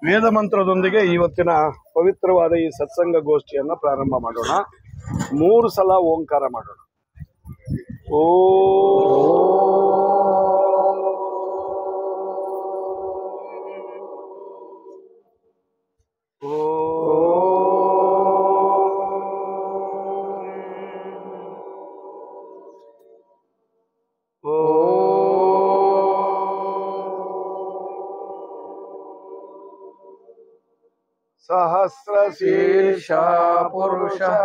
ವೇದ ಮಂತ್ರದೊಂದಿಗೆ ಇವತ್ತಿನ ಪವಿತ್ರವಾದ ಈ ಸತ್ಸಂಗ ಗೋಷ್ಠಿಯನ್ನು ಪ್ರಾರಂಭ ಮಾಡೋಣ. 3 ಸಲ ಓಂಕಾರ ಮಾಡೋಣ. ಓ सहस्रशीर्षा पुरुषः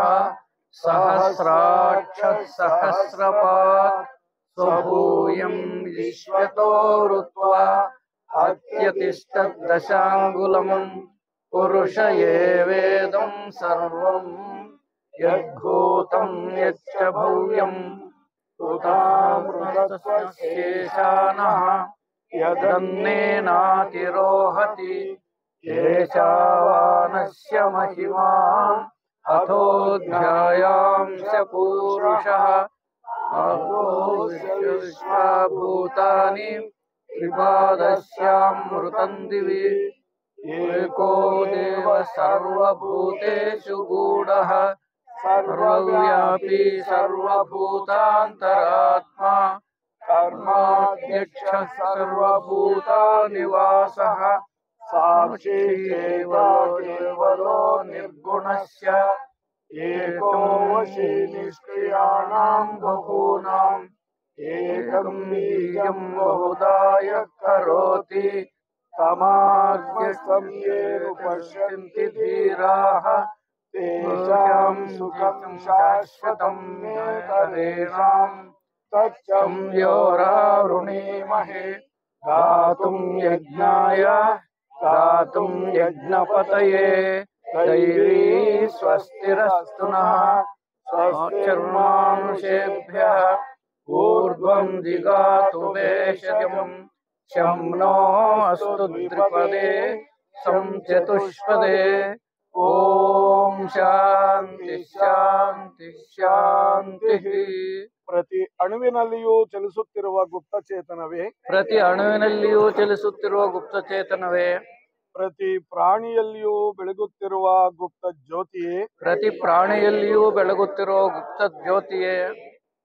सहस्राक्षः सहस्रपात् स्वभूयं विश्वतो ऋत्वा अत्यतिष्ठद्दशाङ्गुलम् पुरुष एवेदं सर्वं यद्भूतं यच्च भव्यं कृतामृतस्येषानः यदन्नेनातिरोहति येषावानस्य महिमा अथोऽध्यायांश पूरुषः विश्वभूतानि त्रिपादस्यामृतं दिवि एको देव सर्वभूतेषु गूढः सर्वव्यापी सर्वभूतान्तरात्मा कर्माध्यक्षः सर्वभूतानिवासः साक्षी केवलो निर्गुणस्य एको वशी निष्क्रियाणां बहूनाम् एकं बीजं बहुधा यः करोति तमाद्यस्थं ये पश्यन्ति धीराः तेषां सुखं शाश्वतं नेतरेषां तच्चं योरावृणीमहे गातुं यज्ञाय गातुं यज्ञपतये दैवी स्वस्तिरस्तु नः स्वस्तिर्मानुषेभ्यः ऊर्ध्वं जिगातु वेशजम् शं नो अस्तु द्विपदे सं चतुष्पदे ओम शांति शांति शांति. ಪ್ರತಿ ಅಣುವಿನಲ್ಲಿಯೂ ಚಲಿಸುತ್ತಿರುವ ಗುಪ್ತಚೇತನವೇ, ಪ್ರತಿ ಅಣುವಿನಲ್ಲಿಯೂ ಚಲಿಸುತ್ತಿರುವ ಗುಪ್ತಚೇತನವೇ, ಪ್ರತಿ ಪ್ರಾಣಿಯಲ್ಲಿಯೂ ಬೆಳಗುತ್ತಿರುವ ಗುಪ್ತ ಜ್ಯೋತಿಯೇ, ಪ್ರತಿ ಪ್ರಾಣಿಯಲ್ಲಿಯೂ ಬೆಳಗುತ್ತಿರುವ ಗುಪ್ತ ಜ್ಯೋತಿಯೇ,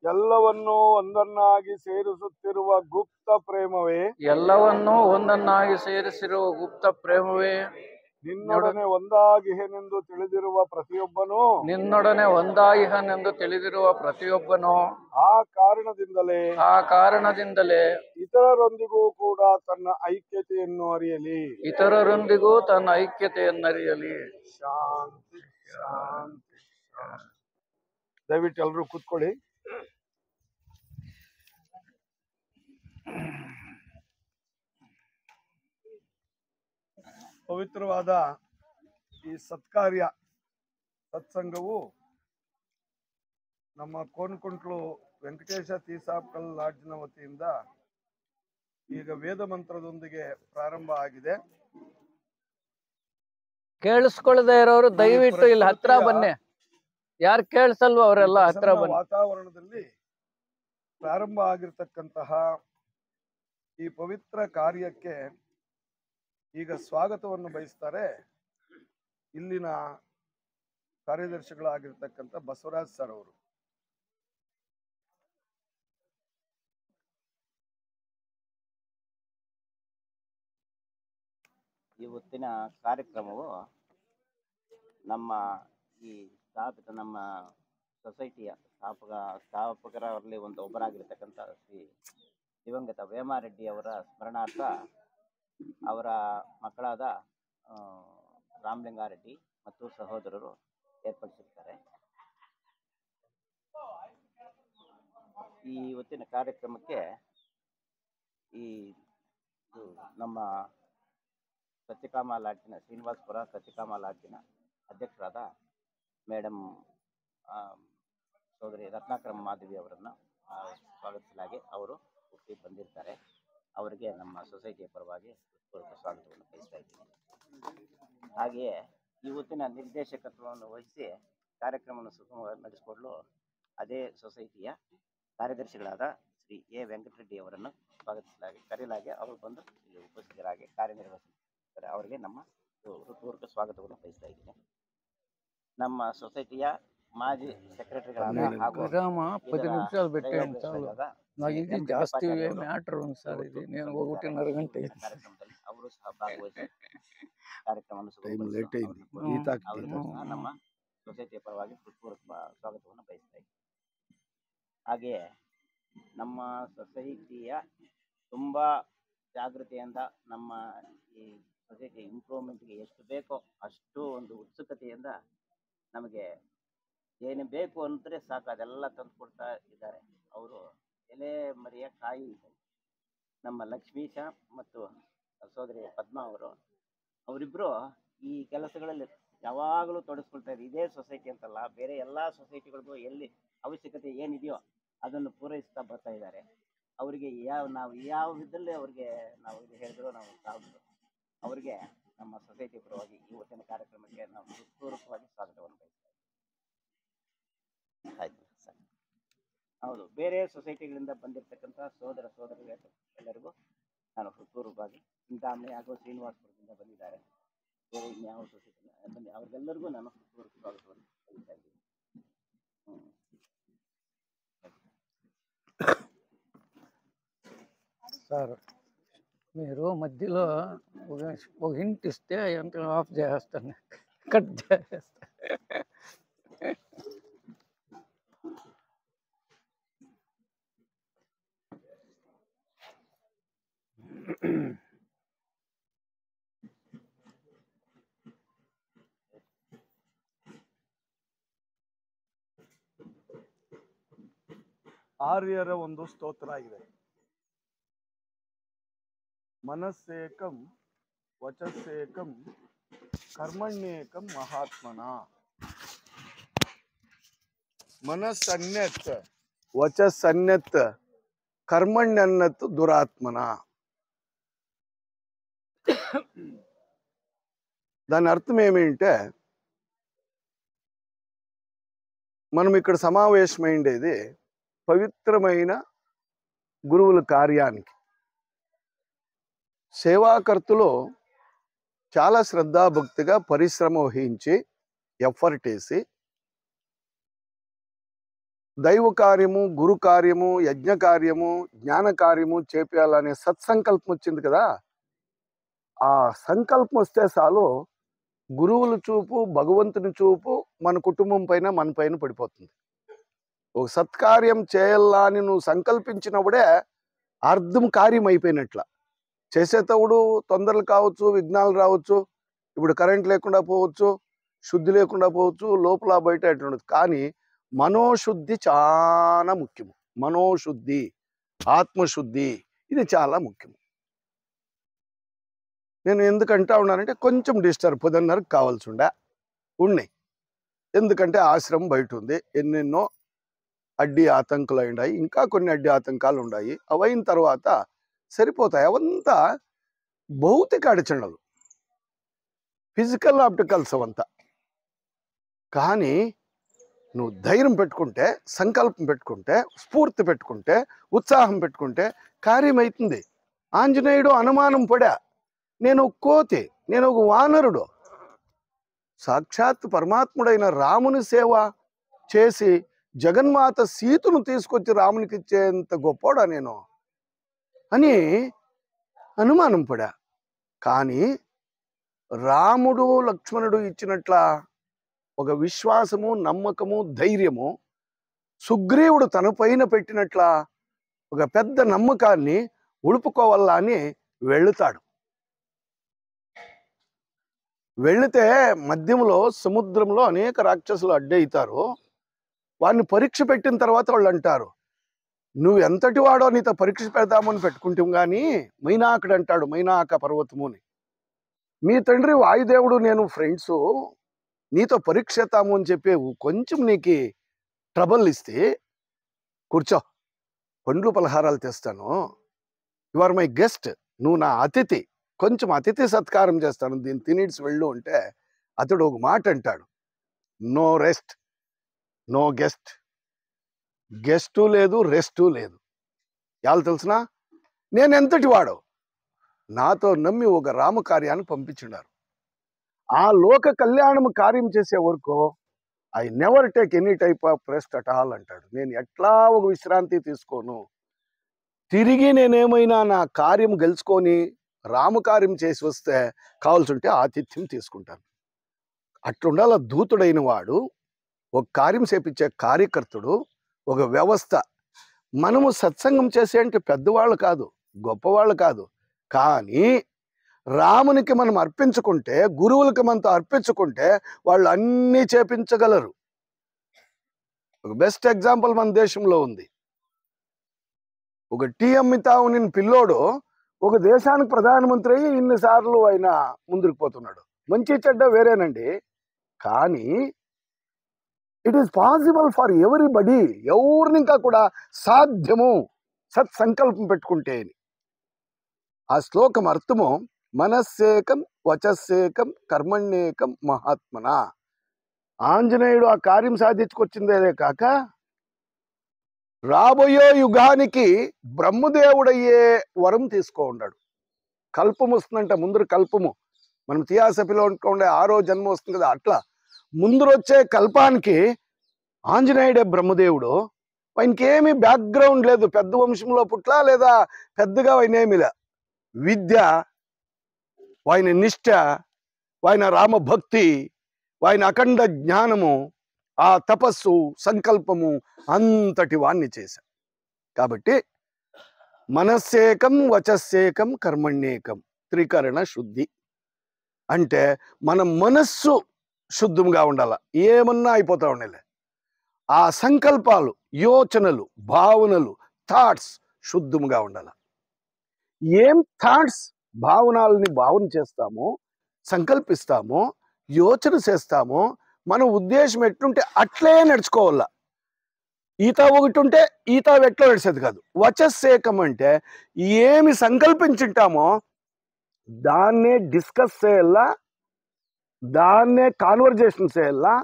ಎಲ್ಲವನ್ನೂ ಒಂದನ್ನಾಗಿ ಸೇರಿಸುತ್ತಿರುವ ಗುಪ್ತ ಪ್ರೇಮವೇ, ಎಲ್ಲವನ್ನೂ ಒಂದನ್ನಾಗಿ ಸೇರಿಸಿರುವ ಗುಪ್ತ ಪ್ರೇಮವೇ, ನಿನ್ನೊಡನೆ ಒಂದಾಗಿಹೆನೆಂದು ತಿಳಿದಿರುವ ಪ್ರತಿಯೊಬ್ಬನೂ, ನಿನ್ನೊಡನೆ ಒಂದಾಗಿಹನೆಂದು ತಿಳಿದಿರುವ ಪ್ರತಿಯೊಬ್ಬನೂ, ಆ ಕಾರಣದಿಂದಲೇ ಇತರರೊಂದಿಗೂ ಕೂಡ ತನ್ನ ಐಕ್ಯತೆಯನ್ನು ಅರಿಯಲಿ, ಇತರರೊಂದಿಗೂ ತನ್ನ ಐಕ್ಯತೆಯನ್ನು ಅರಿಯಲಿ. ಶಾಂತಿ ಶಾಂತಿ ಶಾಂತಿ. ದಯವಿಟ್ಟು ಎಲ್ಲರೂ ಕೂತ್ಕೊಳ್ಳಿ. ಪವಿತ್ರವಾದ ಈ ಸತ್ಕಾರ್ಯ ಸತ್ಸಂಗವು ನಮ್ಮ ಕೋನ್ಕುಂಟ್ಲು ವೆಂಕಟೇಶ ತೀಸಾಪ್ಕಲ್ ಲಾಡ್ಜ್ನ ವತಿಯಿಂದ ಈಗ ವೇದ ಮಂತ್ರದೊಂದಿಗೆ ಪ್ರಾರಂಭ ಆಗಿದೆ. ಕೇಳಿಸ್ಕೊಳ್ಳದೆ ಇರೋರು ದಯವಿಟ್ಟು ಇಲ್ಲಿ ಹತ್ರ ಬನ್ನಿ. ಯಾರು ಕೇಳಿಸಲ್ವ ಅವರೆಲ್ಲ ಹತ್ರ ಬನ್ನಿ. ವಾತಾವರಣದಲ್ಲಿ ಪ್ರಾರಂಭ ಆಗಿರ್ತಕ್ಕಂತಹ ಈ ಪವಿತ್ರ ಕಾರ್ಯಕ್ಕೆ ಈಗ ಸ್ವಾಗತವನ್ನು ಬಯಸ್ತಾರೆ ಇಲ್ಲಿನ ಕಾರ್ಯದರ್ಶಿಗಳಾಗಿರ್ತಕ್ಕಂಥ ಬಸವರಾಜ್ ಸರ್ ಅವರು. ಇವತ್ತಿನ ಕಾರ್ಯಕ್ರಮವು ನಮ್ಮ ಈ ನಮ್ಮ ಸೊಸೈಟಿಯ ಸ್ಥಾಪಕರಲ್ಲಿ ಒಬ್ಬರಾಗಿರ್ತಕ್ಕಂಥ ಶ್ರೀ ದಿವಂಗತ ವೇಮಾರೆಡ್ಡಿ ಅವರ ಸ್ಮರಣಾರ್ಥ ಅವರ ಮಕ್ಕಳಾದ ರಾಮಲಿಂಗಾರೆಡ್ಡಿ ಮತ್ತು ಸಹೋದರರು ಏರ್ಪಡಿಸಿರ್ತಾರೆ. ಈ ಇವತ್ತಿನ ಕಾರ್ಯಕ್ರಮಕ್ಕೆ ನಮ್ಮ ಸತ್ಯಕಾಮ ಲಾಡ್ಜಿನ ಶ್ರೀನಿವಾಸಪುರ ಸತ್ಯಕಾಮ ಲಾಡ್ಜಿನ ಅಧ್ಯಕ್ಷರಾದ ಮೇಡಮ್ ಸೋದರಿ ರತ್ನಾಕರಂ ಮಾಧವಿ ಅವರನ್ನು ಸ್ವಾಗತಿಸಲಾಗಿ ಅವರು ಹುಟ್ಟಿ ಬಂದಿರ್ತಾರೆ. ಅವರಿಗೆ ನಮ್ಮ ಸೊಸೈಟಿಯ ಪರವಾಗಿ ಹೃತ್ಪೂರ್ವಕ ಸ್ವಾಗತವನ್ನು ಬಯಸ್ತಾ ಇದ್ದೀನಿ. ಹಾಗೆಯೇ ಇವತ್ತಿನ ನಿರ್ದೇಶಕತ್ವವನ್ನು ವಹಿಸಿ ಕಾರ್ಯಕ್ರಮವನ್ನು ಸುಗಮವಾಗಿ ನಡೆಸಿಕೊಳ್ಳಲು ಅದೇ ಸೊಸೈಟಿಯ ಕಾರ್ಯದರ್ಶಿಗಳಾದ ಶ್ರೀ ಎ ವೆಂಕಟರೆಡ್ಡಿ ಅವರನ್ನು ಸ್ವಾಗತಿಸಲಾಗಿ ಕರೆಯಲಾಗಿ ಅವರು ಬಂದು ಇಲ್ಲಿ ಉಪಸ್ಥಿತರಾಗಿ ಕಾರ್ಯನಿರ್ವಹಿಸುತ್ತಾರೆ. ಬಂದಿದ್ದಾರೆ. ಅವರಿಗೆ ನಮ್ಮ ಹೃತ್ಪೂರ್ವಕ ಸ್ವಾಗತವನ್ನು ಬಯಸ್ತಾ ಇದ್ದೀನಿ. ನಮ್ಮ ಸೊಸೈಟಿಯ ಮಾಜಿ ಸೆಕ್ರೆಟರಿಗಳಾದ ಹಾಗೂ ರಾಮ 10 ಇದರ ನಿಮಿಷాలు పెట్టేయండి ಶ್ರೇಯೋಭಿಲಾಷಿಗಳಾದ చాలు నాకు ఇది ಎಂ. ಜಾಸ್ತಿ ಕೃಷ್ಣಪ್ಪಾಚಾರ್ಯ ಅವರು ಮ್ಯಾಟರ್ ఉంది సార్ ಇವತ್ತು ఇది నేను ಬಂದಿದ್ದಾರೆ. 1:30 ಗಂಟೆ ಈ ಕಾರ್ಯಕ್ರಮದಲ್ಲಿ ಅವರು ಸಹ ಭಾಗವಹಿಸಿ ಕಾರ್ಯಕ್ರಮವನ್ನು ಟೈಮ್ ಸುಗಮಗೊಳಿಸಲು ಲೇಟ್ ಅయింది ಅವರನ್ನು ఈత ಅವರಿಗೂ ಸಹ ನಮ್ಮ ಸೊಸೈಟಿಯ ಪರವಾಗಿ ಹೃತ್ಪೂರ್ವಕ ಸ್ವಾಗತವನ್ನು ಬಯಸ್ತಾ ಇದ್ದೀನಿ. ಹಾಗೆಯೇ ನಮ್ಮ ಸೊಸೈಟಿಯ ತುಂಬ ಜಾಗೃತಿಯಿಂದ ನಮ್ಮ ಈ ಸೊಸೈಟಿ ಇಂಪ್ರೂವ್ಮೆಂಟ್ಗೆ ಎಷ್ಟು ಬೇಕೋ ಅಷ್ಟು ಒಂದು ಉತ್ಸುಕತೆಯಿಂದ ನಮಗೆ ಏನು ಬೇಕು ಅಂದರೆ ಸಾಕು ಅದೆಲ್ಲ ತಂದು ಕೊಡ್ತಾ ಇದ್ದಾರೆ. ಅವರು ಎಲೆ ಮರಿಯ ಕಾಯಿ ಇದ್ದಾರೆ. ನಮ್ಮ ಲಕ್ಷ್ಮೀಶ ಮತ್ತು ಸೋದರಿ ಪದ್ಮಾ ಅವರಿಬ್ಬರು ಈ ಕೆಲಸಗಳಲ್ಲಿ ಯಾವಾಗಲೂ ತೊಡಗಿಸ್ಕೊಳ್ತಾ ಇದ್ದಾರೆ. ಇದೇ ಸೊಸೈಟಿ ಅಂತಲ್ಲ, ಬೇರೆ ಎಲ್ಲ ಸೊಸೈಟಿಗಳಿಗೂ ಎಲ್ಲಿ ಅವಶ್ಯಕತೆ ಏನಿದೆಯೋ ಅದನ್ನು ಪೂರೈಸ್ತಾ ಬರ್ತಾ ಇದ್ದಾರೆ. ಅವರಿಗೆ ನಾವು ಯಾವ ವಿಧದಲ್ಲಿ ಅವ್ರಿಗೆ ನಾವು ಇದು ಹೇಳಿದ್ರು ನಾವು ಸಾಗುದು. ಅವರಿಗೆ ನಮ್ಮ ಸೊಸೈಟಿ ಪರವಾಗಿ ಇವತ್ತಿನ ಕಾರ್ಯಕ್ರಮಕ್ಕೆ ನಾವು ಹೃತ್ಪೂರ್ವಕವಾಗಿ ಸ್ವಾಗತವನ್ನು ಬಯಸ್ತಾ ಇದ್ದೀವಿ. ಆಯ್ತು ಸರ್. ಹೌದು, ಬೇರೆ ಸೊಸೈಟಿಗಳಿಂದ ಬಂದಿರತಕ್ಕಂಥ ಸೋದರಿಯರು ಎಲ್ಲರಿಗೂ ನಾನು ಹೃತ್ಪೂರ್ವಕವಾಗಿ ಚಿಂತಾಮಣಿ ಹಾಗೂ ಶ್ರೀನಿವಾಸಪುರದಿಂದ ಬಂದಿದ್ದಾರೆ. ಬೇರೆ ಇನ್ಯಾವ ಸೊಸೈಟಿ ಬಂದು ಅವ್ರಿಗೆಲ್ಲರಿಗೂ ನಾನು ಹೃತ್ಪೂರ್ವಕ ಸ್ವಾಗತವನ್ನು ಬಯಸ್ತಾ ಇದ್ದೀನಿ. సార్ మీరు మధ్యలో ఒక హింట్ ఇస్తే ఎంత ఆఫ్ చేస్తాను, కట్ చేస్తాను. ಆರ್ಯರ ಒಂದು ಸ್ತೋತ್ರ ಇದೆ. ಮನಸ್ಸೇಕಂ ವಚಸ್ಸೇಕಂ ಕರ್ಮಣ್ಯೇಕಂ ಮಹಾತ್ಮನ. మనస్సన్యత్ వచస్సన్యత్ కర్మణ్యన్నత్ దురాత్మన. దాని అర్థం ఏమిటంటే మనం ఇక్కడ సమావేశమైండేది పవిత్రమైన గురువుల కార్యానికి. సేవాకర్తలు చాలా శ్రద్ధాభక్తిగా పరిశ్రమ వహించి ఎఫర్ట్ వేసి దైవ కార్యము, గురు కార్యము, యజ్ఞ కార్యము, జ్ఞాన కార్యము చేపేయాలనే సత్సంకల్పం వచ్చింది కదా. ఆ సంకల్పం వస్తే చాలు గురువుల చూపు, భగవంతుని చూపు మన కుటుంబం పైన, మన పైన పడిపోతుంది. ఒక సత్కార్యం చేయాలా అని నువ్వు సంకల్పించినప్పుడే అర్థం కార్యం అయిపోయినట్ల. చేసేటప్పుడు తొందరలు కావచ్చు, విఘ్నాలు రావచ్చు, ఇప్పుడు కరెంట్ లేకుండా పోవచ్చు, శుద్ధి లేకుండా పోవచ్చు, లోపల బయట ఎట్లుండదు. కానీ మనోశుద్ధి చాలా ముఖ్యము. మనోశుద్ధి, ఆత్మశుద్ధి ఇది చాలా ముఖ్యము. నేను ఎందుకంటా ఉన్నానంటే కొంచెం డిస్టర్బ్ 10:30కి కావాల్సి ఉన్నాయి. ఎందుకంటే ఆశ్రమం బయట ఉంది, ఎన్నెన్నో అడ్డి ఆతంకాలు ఉన్నాయి, ఇంకా కొన్ని అడ్డి ఆతంకాలు ఉన్నాయి. అవైన తర్వాత సరిపోతాయి. అవంతా భౌతిక అడచండలు, ఫిజికల్ ఆప్టికల్స్ అవంతా. కానీ నువ్వు ధైర్యం పెట్టుకుంటే, సంకల్పం పెట్టుకుంటే, స్ఫూర్తి పెట్టుకుంటే, ఉత్సాహం పెట్టుకుంటే కార్యం అవుతుంది. ఆంజనేయుడు అనుమానం పడా, నేను ఒక కోతి, నేను ఒక వానరుడు. సాక్షాత్ పరమాత్ముడైన రాముని సేవ చేసి జగన్మాత సీతను తీసుకొచ్చి రామునికి ఇచ్చేంత గొప్పోడా నేను అని అనుమానం పడా. కానీ రాముడు లక్ష్మణుడు ఇచ్చినట్ల ఒక విశ్వాసము, నమ్మకము, ధైర్యము సుగ్రీవుడు తన పైన పెట్టినట్ల ఒక పెద్ద నమ్మకాన్ని ఉడుపుకోవాలా అని వెళుతాడు. వెళితే మధ్యంలో సముద్రంలో అనేక రాక్షసులు అడ్డయితారు. వాడిని పరీక్ష పెట్టిన తర్వాత వాళ్ళు అంటారు, నువ్వు ఎంతటి వాడో నీతో పరీక్ష పెడదామని పెట్టుకుంటాం కానీ మైనాకుడు అంటాడు, మైనాక పర్వతముని, మీ తండ్రి వాయుదేవుడు నేను ఫ్రెండ్సు, నీతో పరీక్ష చేద్దాము అని చెప్పి కొంచెం నీకు ట్రబుల్ ఇస్తే కూర్చో, పండ్లు పలహారాలు తెస్తాను, యు ఆర్ మై గెస్ట్, నువ్వు నా అతిథి, కొంచెం అతిథి సత్కారం చేస్తాను, దీన్ని తినేసి వెళ్ళు అంటే అతడు ఒక మాట అంటాడు, no rest no guest. Guest లేదు, రెస్టు లేదు. ఎవరు తెలుసునా, నేను ఎంతటి వాడో, నాతో నమ్మి ఒక రామ కార్యాన్ని పంపించినారు. ఆ లోక కళ్యాణము కార్యం చేసే వరకు I never take any type of rest at all అంటాడు. నేను ఎట్లా ఒక విశ్రాంతి తీసుకోను. తిరిగి నేనేమైనా నా కార్యం గెలుచుకొని రామకార్యం చేసి వస్తే కావాల్సి ఉంటే ఆతిథ్యం తీసుకుంటాను. అట్లుండాల దూతుడైన వాడు, ఒక కార్యం చేపించే కార్యకర్తడు, ఒక వ్యవస్థ. మనము సత్సంగం చేసే అంటే పెద్దవాళ్ళు కాదు, గొప్పవాళ్ళు కాదు, కానీ రామునికి మనం అర్పించుకుంటే, గురువులకి మనతో అర్పించుకుంటే వాళ్ళు అన్నీ చేపించగలరు. ఒక బెస్ట్ ఎగ్జాంపుల్ మన దేశంలో ఉంది. ఒక టీ అమ్మితా ఉన్న పిల్లోడు ఒక దేశానికి ప్రధానమంత్రి అయ్యి ఇన్నిసార్లు ఆయన ముందుకు పోతున్నాడు. మంచి చెడ్డ వేరేనండి, కానీ it is possible for everybody. ఎవరిని ఇంకా కూడా సాధ్యము సత్సంకల్పం పెట్టుకుంటే. ఆ శ్లోకం అర్థము మనస్సేకం వచస్సేకం కర్మణ్యేకం మహాత్మన. ఆంజనేయుడు ఆ కార్యం సాధించుకొచ్చిందే కాక రాబోయే యుగానికి బ్రహ్మదేవుడయ్యే వరం తీసుకో ఉన్నాడు. కల్పం వస్తుందంట, ముందర కల్పము. మనం థియాసఫీలో ఉండే 6వ జన్మ వస్తుంది కదా, అట్లా ముందర వచ్చే కల్పానికి ఆంజనేయుడే బ్రహ్మదేవుడు. ఆయనకి ఏమి బ్యాక్గ్రౌండ్ లేదు, పెద్ద వంశంలో పుట్లా లేదా పెద్దగా ఆయన ఏమి లే. విద్య, ఆయన నిష్ఠ, ఆయన రామభక్తి, ఆయన అఖండ జ్ఞానము, ఆ తపస్సు, సంకల్పము అంతటి వాణ్ణి చేశారు. కాబట్టి మనస్సేకం వచస్సేకం కర్మణ్యేకం, త్రికరణ శుద్ధి అంటే మన మనస్సు శుద్ధంగా ఉండాల. ఏమన్నా అయిపోతా ఉండాలి. ఆ సంకల్పాలు, యోచనలు, భావనలు, థాట్స్ శుద్ధంగా ఉండాలి. ఏం థాట్స్, భావనల్ని భావన చేస్తామో, సంకల్పిస్తామో, యోచన చేస్తామో, మన ఉద్దేశం ఎట్లుంటే అట్లే నడుచుకోవాలా. ఈత ఒకటి ఉంటే ఈత ఎట్లా నడిచేది కాదు. వచస్సేకం అంటే ఏమి సంకల్పించుంటామో దాన్నే డిస్కస్ చేయాలా, దాన్నే కాన్వర్జేషన్ చేయాలా.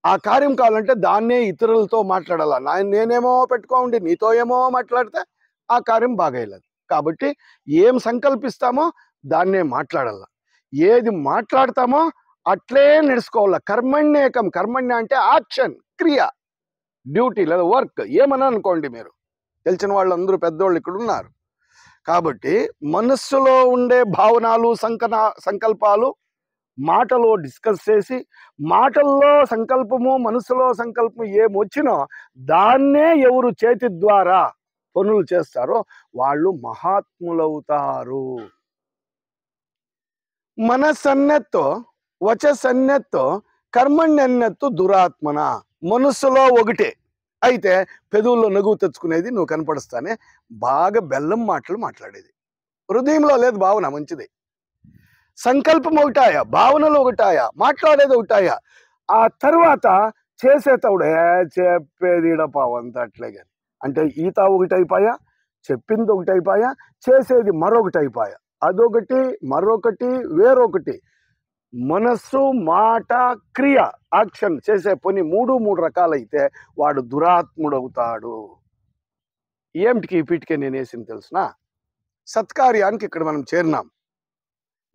ఆ కార్యం కావాలంటే దాన్నే ఇతరులతో మాట్లాడాలా. నేనేమో పెట్టుకోండి, నీతో ఏమో మాట్లాడితే ఆ కార్యం బాగయ్యలేదు. కాబట్టి ఏం సంకల్పిస్తామో దాన్నే మాట్లాడాలా. ఏది మాట్లాడతామో అట్లే నడుచుకోవాలా. కర్మణ్యేకం, కర్మణ్య అంటే యాక్షన్, క్రియ, డ్యూటీ లేదా వర్క్ ఏమన్నా అనుకోండి. మీరు తెలిసిన వాళ్ళందరూ పెద్దోళ్ళు ఇక్కడ ఉన్నారు. కాబట్టి మనస్సులో ఉండే భావనలు, సంకల్పాలు మాటలో డిస్కస్ చేసి, మాటల్లో సంకల్పము, మనసులో సంకల్పము ఏమొచ్చినో దాన్నే ఎవరు చేతి ద్వారా పనులు చేస్తారో వాళ్ళు మహాత్ములవుతారు. మనసన్నెత్తో వచసన్నెత్తో కర్మణ్యన్నెత్తు దురాత్మన. మనస్సులో ఒకటే అయితే పెదవుల్లో నగువు తెచ్చుకునేది నువ్వు కనపడుస్తానే బాగా బెల్లం మాటలు మాట్లాడేది. హృదయంలో లేదు భావన, మంచిది. సంకల్పం ఒకటాయా, భావనలు ఒకటాయా, మాట్లాడేది ఒకటాయా. ఆ తర్వాత చేసేటప్పుడు చెప్పేది ఇడపావంత అట్లే. కానీ అంటే ఈత ఒకటైపోయా, చెప్పింది ఒకటైపోయా, చేసేది మరొకటి అయిపోయా. అదొకటి, మరొకటి, వేరొకటి. మనస్సు, మాట, క్రియ, యాక్షన్ చేసే పని మూడు రకాలైతే వాడు దురాత్ముడు అవుతాడు. ఏమిటికి పీటికే నేను వేసింది తెలుసునా? సత్కార్యానికి ఇక్కడ మనం చేరినాం.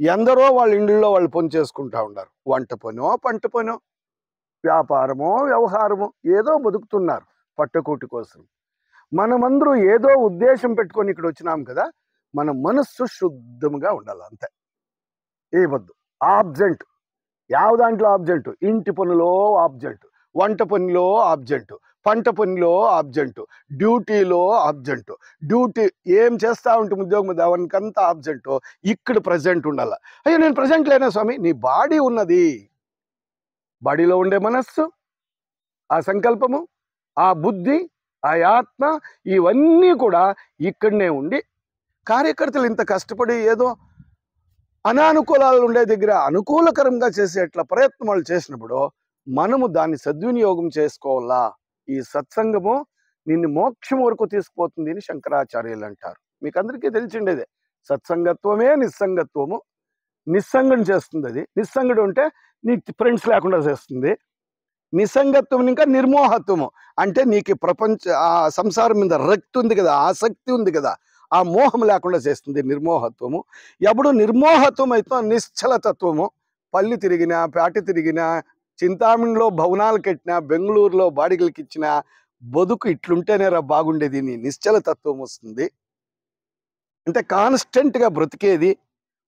ఎందరో వాళ్ళ ఇండ్లలో వాళ్ళు పని చేసుకుంటా ఉన్నారు. వంట పనో, పంట పనో, వ్యాపారమో, వ్యవహారమో, ఏదో బతుకుతున్నారు పట్టకూటి కోసం. మనమందరూ ఏదో ఉద్దేశం పెట్టుకొని ఇక్కడ వచ్చినాం కదా. మన మనస్సు శుద్ధంగా ఉండాలి, అంతే. ఏ వద్దు ఆబ్జెంట్. యావ దాంట్లో ఆబ్జెంట్? ఇంటి పనిలో ఆబ్జెంట్, వంట పనిలో ఆబ్జెంట్, పంట పనిలో ఆబ్జెంట్, డ్యూటీలో ఆబ్జెంట్. డ్యూటీ ఏం చేస్తా ఉంటుంది ఉద్యోగం, దానికంతా ఆబ్జెంట్. ఇక్కడ ప్రజెంట్ ఉండాల. అయ్యో నేను ప్రజెంట్ లేనా స్వామి? నీ బాడీ ఉన్నది, బాడీలో ఉండే మనస్సు, ఆ సంకల్పము, ఆ బుద్ధి, ఆ ఆత్మ, ఇవన్నీ కూడా ఇక్కడనే ఉండి కార్యకర్తలు ఇంత కష్టపడి ఏదో అనానుకూలాలు ఉండే దగ్గర అనుకూలకరంగా చేసేట్ల ప్రయత్నాలు చేసినప్పుడు మనము దాన్ని సద్వినియోగం చేసుకోవాలా. ఈ సత్సంగము నిన్ను మోక్షం వరకు తీసుకుపోతుంది అని శంకరాచార్యులు అంటారు. మీకు అందరికీ తెలిసిండేదే. సత్సంగత్వమే నిస్సంగత్వము. నిస్సంగం చేస్తుంది అది. నిస్సంగుడు అంటే నీకు ఫ్రెండ్స్ లేకుండా చేస్తుంది. నిస్సంగత్వం ఇంకా నిర్మోహత్వము అంటే నీకు ప్రపంచ ఆ సంసారం మీద రక్తి ఉంది కదా, ఆసక్తి ఉంది కదా, ఆ మోహం లేకుండా చేస్తుంది నిర్మోహత్వము. ఎప్పుడు నిర్మోహత్వం అయితే నిశ్చలతత్వము. పల్లి తిరిగినా, పేట తిరిగినా, చింతామణిలో భవనాలు కట్టినా, బెంగళూరులో బాడిగలకి ఇచ్చిన బతుకు ఇట్లుంటేనే రా బాగుండేది. నిశ్చలతత్వం వస్తుంది. అంటే కాన్స్టెంట్గా బ్రతికేది,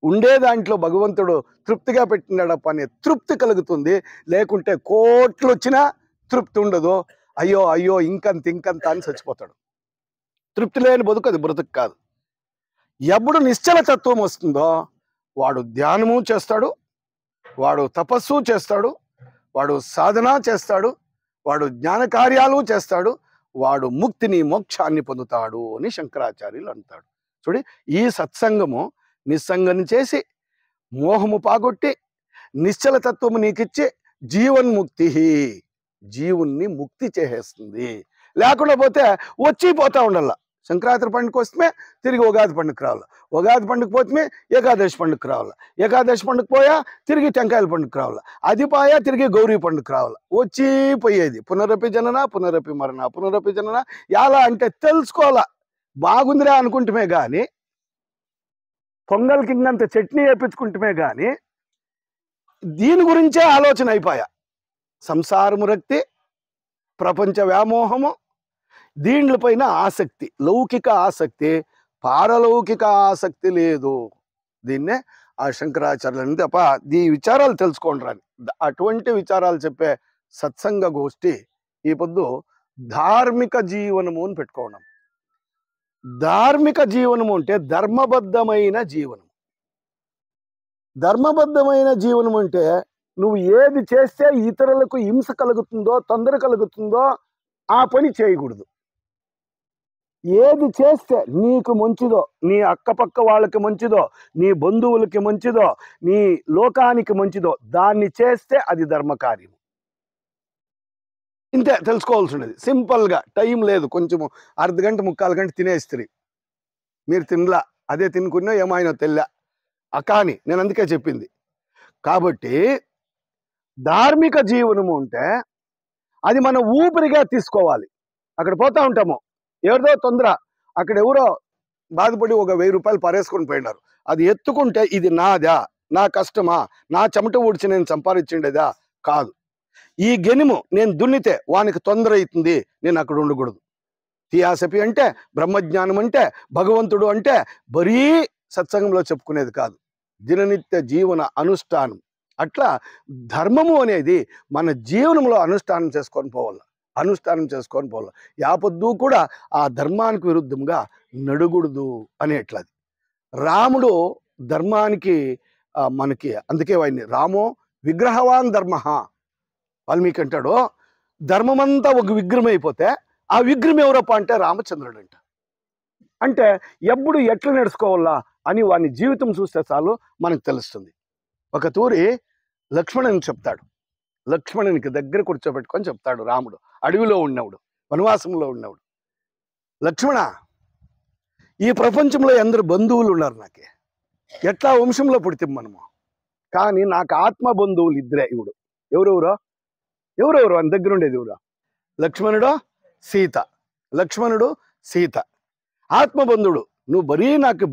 ఉండే దాంట్లో భగవంతుడు తృప్తిగా పెట్టినాడప్ప అనే తృప్తి కలుగుతుంది. లేకుంటే కోట్లు వచ్చినా తృప్తి ఉండదు. అయ్యో అయ్యో ఇంకంత అని చచ్చిపోతాడు. తృప్తి లేని బతుకు అది బ్రతుకు కాదు. ఎప్పుడు నిశ్చలతత్వం వస్తుందో వాడు ధ్యానము చేస్తాడు, వాడు తపస్సు చేస్తాడు, వాడు సాధన చేస్తాడు, వాడు జ్ఞాన కార్యాలు చేస్తాడు, వాడు ముక్తిని మోక్షాన్ని పొందుతాడు అని శంకరాచార్యులు అంటాడు. చూడి, ఈ సత్సంగము నిస్సంగం చేసి మోహము పాగొట్టి నిశ్చలతత్వము నీకిచ్చి జీవన్ముక్తి, జీవుణ్ణి ముక్తి చేసేస్తుంది. లేకుండా పోతే వచ్చిపోతా ఉండాల. సంక్రాంతి పండుగ వస్తే తిరిగి ఉగాది పండుగ రావాలి, ఉగాది పండుగ పోతే ఏకాదశి పండుగ రావాలి, ఏకాదశి పండుగ పోయా తిరిగి టెంకాయల పండుగ రావాలి, అది పోయా తిరిగి గౌరీ పండుగ రావాలి. వచ్చి పోయేది పునరపి జనన పునరపి మరణ పునరపి జనన. ఎలా అంటే తెలుసుకోవాలా, బాగుందిరా అనుకుంటమే కానీ, పొంగల్ కిందంత చట్నీ వేపించుకుంటమే కానీ దీని గురించే ఆలోచన అయిపోయా. సంసారము రక్తి, ప్రపంచ వ్యామోహము, దీంట్లపైన ఆసక్తి, లౌకిక ఆసక్తి, పారలౌకిక ఆసక్తి లేదు. దీన్నే ఆ శంకరాచార్యులు తప్ప ఈ విచారాలు తెలుసుకోండి రాని. అటువంటి విచారాలు చెప్పే సత్సంగ గోష్ఠి ఈ పొద్దు ధార్మిక జీవనము అని పెట్టుకోవడం. ధార్మిక జీవనము అంటే ధర్మబద్ధమైన జీవనం. ధర్మబద్ధమైన జీవనం అంటే నువ్వు ఏది చేస్తే ఇతరులకు హింస కలుగుతుందో, తొందర కలుగుతుందో ఆ పని చేయకూడదు. ఏది చేస్తే నీకు మంచిదో, నీ అక్కపక్క వాళ్ళకి మంచిదో, నీ బంధువులకి మంచిదో, నీ లోకానికి మంచిదో దాన్ని చేస్తే అది ధర్మకార్యం. ఇంతే తెలుసుకోవాల్సినది. సింపుల్గా, టైం లేదు, కొంచెము అర్ధగంట 3/4 గంట తినేస్తుంది. మీరు తినలా, అదే తినుకున్నా ఏమైనా తెల్లా కానీ నేను అందుకే చెప్పింది. కాబట్టి ధార్మిక జీవనము అంటే అది మన ఊపిరిగా తీసుకోవాలి. అక్కడ పోతా ఉంటాము, ఎవరిదో తొందర, అక్కడ ఎవరో బాధపడి ఒక 1000 రూపాయలు పారేసుకొని పోయినారు. అది ఎత్తుకుంటే ఇది నాదా, నా కష్టమా, నా చెమట ఊడ్చి నేను సంపాదించిండేదా కాదు. ఈ గెనుము నేను దున్నితే వానికి తొందర అవుతుంది, నేను అక్కడ ఉండకూడదు. థియాసఫీ అంటే, బ్రహ్మజ్ఞానం అంటే, భగవంతుడు అంటే బరీ సత్సంగంలో చెప్పుకునేది కాదు, దిననిత్య జీవన అనుష్ఠానం. అట్లా ధర్మము అనేది మన జీవనంలో అనుష్ఠానం చేసుకొని పోవాలి. యాపొద్దు కూడా ఆ ధర్మానికి విరుద్ధంగా నడుగుడుదు అనేట్లది. రాముడు ధర్మానికి మనకి అందుకే వాడిని రామో విగ్రహవాన్ ధర్మ. వాల్మీకి అంటాడు, ధర్మమంతా ఒక విగ్రహం అయిపోతే ఆ విగ్రహం ఎవరప్ప అంటే రామచంద్రుడు అంట. అంటే ఎప్పుడు ఎట్లా నడుచుకోవాలా అని వాని జీవితం చూస్తే చాలు మనకు తెలుస్తుంది. ఒక తూరి లక్ష్మణుని చెప్తాడు, లక్ష్మణునికి దగ్గర కూర్చోబెట్టుకొని చెప్తాడు రాముడు, అడవిలో ఉన్నవాడు, వనవాసంలో ఉన్నవాడు, లక్ష్మణ, ఈ ప్రపంచంలో ఎందరు బంధువులు ఉన్నారు, నాకే ఎట్లా వంశంలో పుడితే మనము, కానీ నాకు ఆత్మ బంధువులు ఇద్దరే. ఇవుడు ఎవరెవరు అని దగ్గర ఉండేది ఎవరు? లక్ష్మణుడు సీత. లక్ష్మణుడు సీత ఆత్మబంధుడు. నువ్వు బరీ నాకు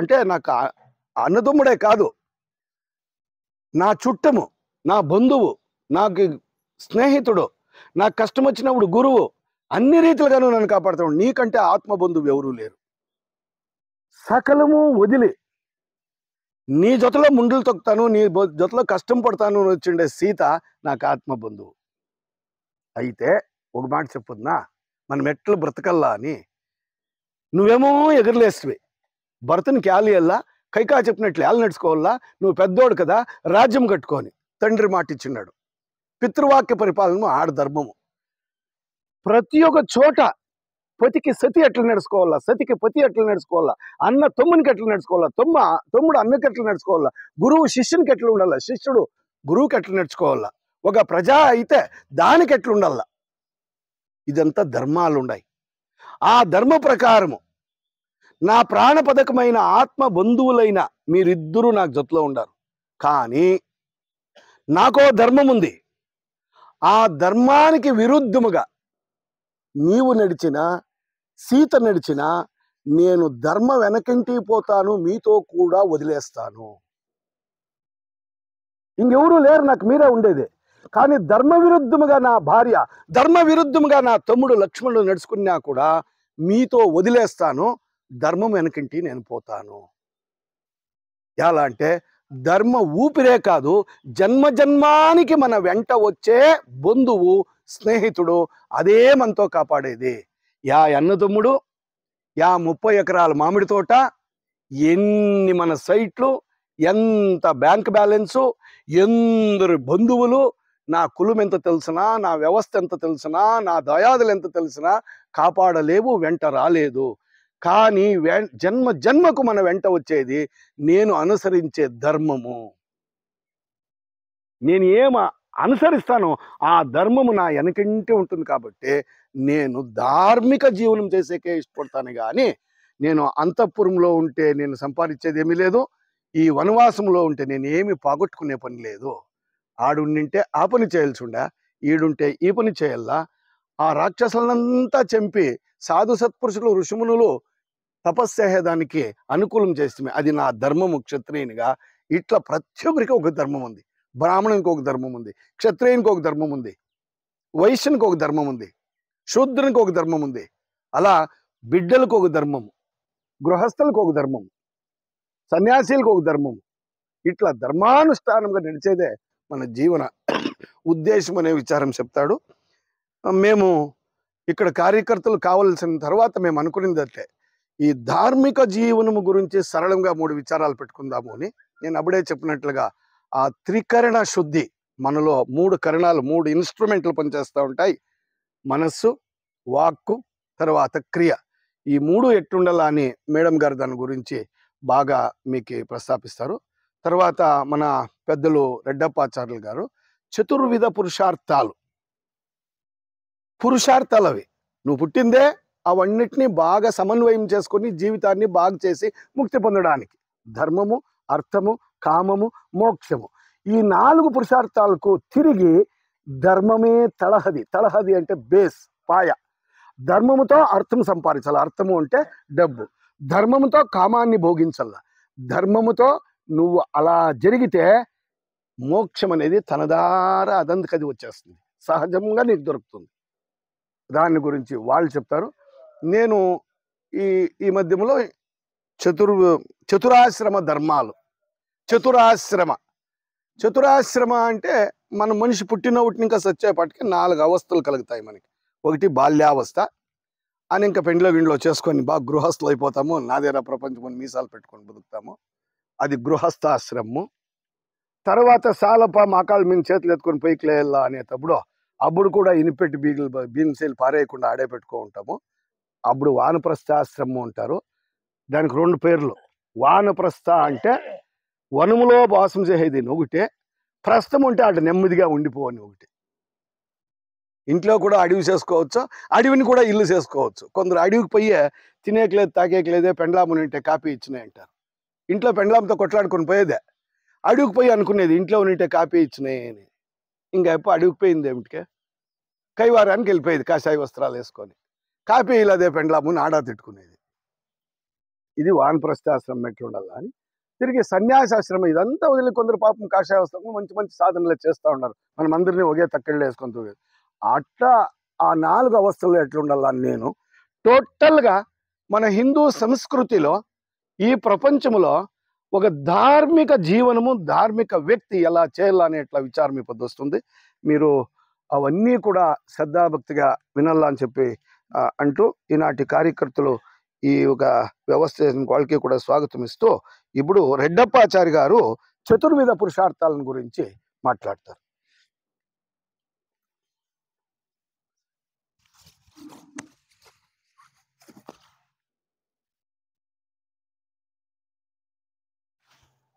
అంటే నాకు అన్నదమ్ముడే కాదు, నా చుట్టము, నా బంధువు, నాకు స్నేహితుడు, నాకు కష్టం వచ్చినప్పుడు గురువు, అన్ని రీతిలుగాను నన్ను కాపాడుతాడు. నీకంటే ఆత్మబంధువు ఎవరూ లేరు. సకలము వదిలి నీ జతలో ముండులు తొక్కుతాను, నీ జతలో కష్టం పడతాను వచ్చిండే సీత నాకు ఆత్మబంధువు. అయితే ఒక మాట చెప్పున్నా, మనం ఎట్లు బ్రతకల్లా అని. నువ్వేమో ఎగరలేస్తువి, భర్తని క్యాలి అల్లా కైకా చెప్పినట్లు ఎలా నడుచుకోవాలా, నువ్వు పెద్దోడు కదా, రాజ్యం కట్టుకొని తండ్రి మాట ఇచ్చినాడు. పితృవాక్య పరిపాలన ఆడ ధర్మము. ప్రతి ఒక్క చోట పతికి సతి ఎట్లా నడుచుకోవాలా, సతికి పతి ఎట్లా నడుచుకోవాలా, అన్న తమ్మునికి ఎట్లా నడుచుకోవాలా, తమ్ముడు అన్నకి ఎట్లా నడుచుకోవాలా, గురువు శిష్యునికి ఎట్లా ఉండాలా, శిష్యుడు గురువుకి ఎట్లా నడుచుకోవాలా, ఒక ప్రజా అయితే దానికి ఎట్లా ఉండాలా, ఇదంతా ధర్మాలు ఉన్నాయి. ఆ ధర్మ ప్రకారము నా ప్రాణపదకమైన ఆత్మ బంధువులైన మీరిద్దరూ నాకు జతలో ఉండారు. కానీ నాకో ధర్మం ఉంది. ఆ ధర్మానికి విరుద్ధముగా నీవు నడిచినా, సీత నడిచినా నేను ధర్మ వెనకంటి పోతాను, మీతో కూడా వదిలేస్తాను. ఇంకెవరూ లేరు, నాకు మీరే ఉండేది. కానీ ధర్మ విరుద్ధముగా నా భార్య, ధర్మ విరుద్ధముగా నా తమ్ముడు లక్ష్మణుడు నడుచుకున్నా కూడా మీతో వదిలేస్తాను, ధర్మం వెనకంటి నేను పోతాను. ఎలా అంటే ధర్మ ఊపిరే కాదు, జన్మ జన్మానికి మన వెంట వచ్చే బంధువు, స్నేహితుడు, అదే మనతో కాపాడేది. యా అన్నదమ్ముడు, యా 30 ఎకరాల మామిడి తోట, ఎన్ని మన సైట్లు, ఎంత బ్యాంక్ బ్యాలెన్సు, ఎందరు బంధువులు, నా కులం ఎంత తెలిసినా, నా వ్యవస్థ ఎంత తెలిసినా, నా దయాదులు ఎంత తెలిసినా కాపాడలేవు, వెంట రాలేదు. కానీ జన్మ జన్మకు మన వెంట వచ్చేది నేను అనుసరించే ధర్మము. నేను అనుసరిస్తానో ఆ ధర్మము నా వెనకంటే ఉంటుంది. కాబట్టి నేను ధార్మిక జీవనం చేసేకే ఇష్టపడతాను. కానీ నేను అంతఃపురంలో ఉంటే నేను సంపాదించేది ఏమీ లేదు, ఈ వనవాసంలో ఉంటే నేను ఏమి పోగొట్టుకునే పని లేదు. ఆడుండింటే ఆ పని చేయాల్సి ఉండా, ఈడుంటే ఈ పని చేయాలా. ఆ రాక్షసులంతా చంపి సాధు సత్పురుషులు ఋషిమునులు తపస్సేదానికి అనుకూలం చేస్తే అది నా ధర్మము. క్షత్రియునిగా ఇట్లా ప్రతి ఒక్కరికి ఒక ధర్మం ఉంది. బ్రాహ్మణునికి ఒక ధర్మం ఉంది, క్షత్రియునికి ఒక ధర్మం ఉంది, వైశ్యునికి ఒక ధర్మం ఉంది, శూద్రునికి ఒక ధర్మం ఉంది. అలా బిడ్డలకు ఒక ధర్మము, గృహస్థులకు ఒక ధర్మము, సన్యాసీలకు ఒక ధర్మము. ఇట్లా ధర్మానుష్ఠానంగా నడిచేదే మన జీవన ఉద్దేశం అనే విచారం చెప్తాడు. మేము ఇక్కడ కార్యకర్తలు కావాల్సిన తర్వాత మేము అనుకునేది అంటే ఈ ధార్మిక జీవనము గురించి సరళంగా 3 విచారాలు పెట్టుకుందాము అని. నేను అప్పుడే చెప్పినట్లుగా ఆ త్రికరణ శుద్ధి మనలో 3 కరణాలు, 3 ఇన్స్ట్రుమెంట్లు పనిచేస్తూ ఉంటాయి. మనస్సు, వాక్కు, తర్వాత క్రియ. ఈ 3 ఎట్టుండాలా అని మేడం గారు దాని గురించి బాగా మీకు ప్రస్తాపిస్తారు. తర్వాత మన పెద్దలు రెడ్డప్పాచార్యులు గారు చతుర్విధ పురుషార్థాలు అవి నువ్వు పుట్టిందే అవన్నిటినీ బాగా సమన్వయం చేసుకొని జీవితాన్ని బాగా చేసి ముక్తి పొందడానికి ధర్మము, అర్థము, కామము, మోక్షము, ఈ 4 పురుషార్థాలకు తిరిగి ధర్మమే తలహది అంటే బేస్, పాయ. ధర్మముతో అర్థం సంపాదించాలి, అర్థము అంటే డబ్బు. ధర్మముతో కామాన్ని భోగించాల, ధర్మముతో నువ్వు అలా జరిగితే మోక్షం అనేది తనదార అదంతకది వచ్చేస్తుంది, సహజంగా నీకు దొరుకుతుంది. దాని గురించి వాళ్ళు చెప్తారు. నేను ఈ మధ్యలో చతురాశ్రమ ధర్మాలు, చతురాశ్రమ అంటే మన మనిషి పుట్టినప్పటి ఇంకా సచ్చేపటికి 4 అవస్థలు కలుగుతాయి మనకి. ఒకటి బాల్యావస్థ అని, ఇంకా పెండ్లో చేసుకొని బాగా గృహస్థులు అయిపోతాము, నాదేరా ప్రపంచం అని మీసాలు పెట్టుకొని బతుకుతాము, అది గృహస్థాశ్రమము. తర్వాత సాలప మాకాళ్ళు మేము చేతులు ఎత్తుకొని పైకి లేయాలా అనేటప్పుడు అప్పుడు కూడా ఇనిపెట్టి బీన్సేలు పారేయకుండా ఆడే పెట్టుకో ఉంటాము. అప్పుడు వానప్రస్థాశ్రమం అంటారు. దానికి 2 పేర్లు. వానప్రస్థ అంటే వనములో వాసం చేసేది ఒకటే, ప్రస్థం అంటే అటు నెమ్మదిగా ఉండిపోవని ఒకటి. ఇంట్లో కూడా అడవి చేసుకోవచ్చు, అడవిని కూడా ఇల్లు చేసుకోవచ్చు. కొందరు అడవికి పోయే తినేకలేదు, తాకేకలేదే, పెండ్లాముని ఉంటే కాపీ ఇచ్చినాయి అంటారు. ఇంట్లో పెండ్లాంతో కొట్లాడుకొని పోయేదే, అడవికి పోయి అనుకునేది ఇంట్లో ఉంటే కాపీ ఇచ్చినాయి అని. ఇంకా ఎప్పుడు అడవికి పోయింది ఏమిటికే, కైవారానికి వెళ్ళిపోయేది కాషాయ వస్త్రాలు వేసుకొని, కాపీ ఇలాదే పెండ్లాముని ఆడా తిట్టుకునేది. ఇది వానప్రస్థాశ్రమం ఎట్లుండాలా అని. తిరిగి సన్యాసాశ్రమం ఇదంతా వదిలి కొందరు పాపం కాషాయ వస్త్రము మంచి మంచి సాధనలు చేస్తూ ఉన్నారు. మనం అందరినీ ఒకే తక్కళ్ళు వేసుకొని అట్లా ఆ 4 అవస్థలు ఎట్లుండాలా అని నేను టోటల్గా మన హిందూ సంస్కృతిలో ఈ ప్రపంచంలో ఒక ధార్మిక జీవనము, ధార్మిక వ్యక్తి ఎలా చేయాలనే ఇట్లా విచారం ఇప్పుడు వస్తుంది. మీరు అవన్నీ కూడా శ్రద్ధాభక్తిగా వినాలా అని చెప్పి అంటూ ఈనాటి కార్యకర్తలు ఈ ఒక వ్యవస్థ వాళ్ళకి కూడా స్వాగతం ఇస్తూ ఇప్పుడు రెడ్డప్పాచారి గారు చతుర్విధ పురుషార్థాలను గురించి మాట్లాడతారు.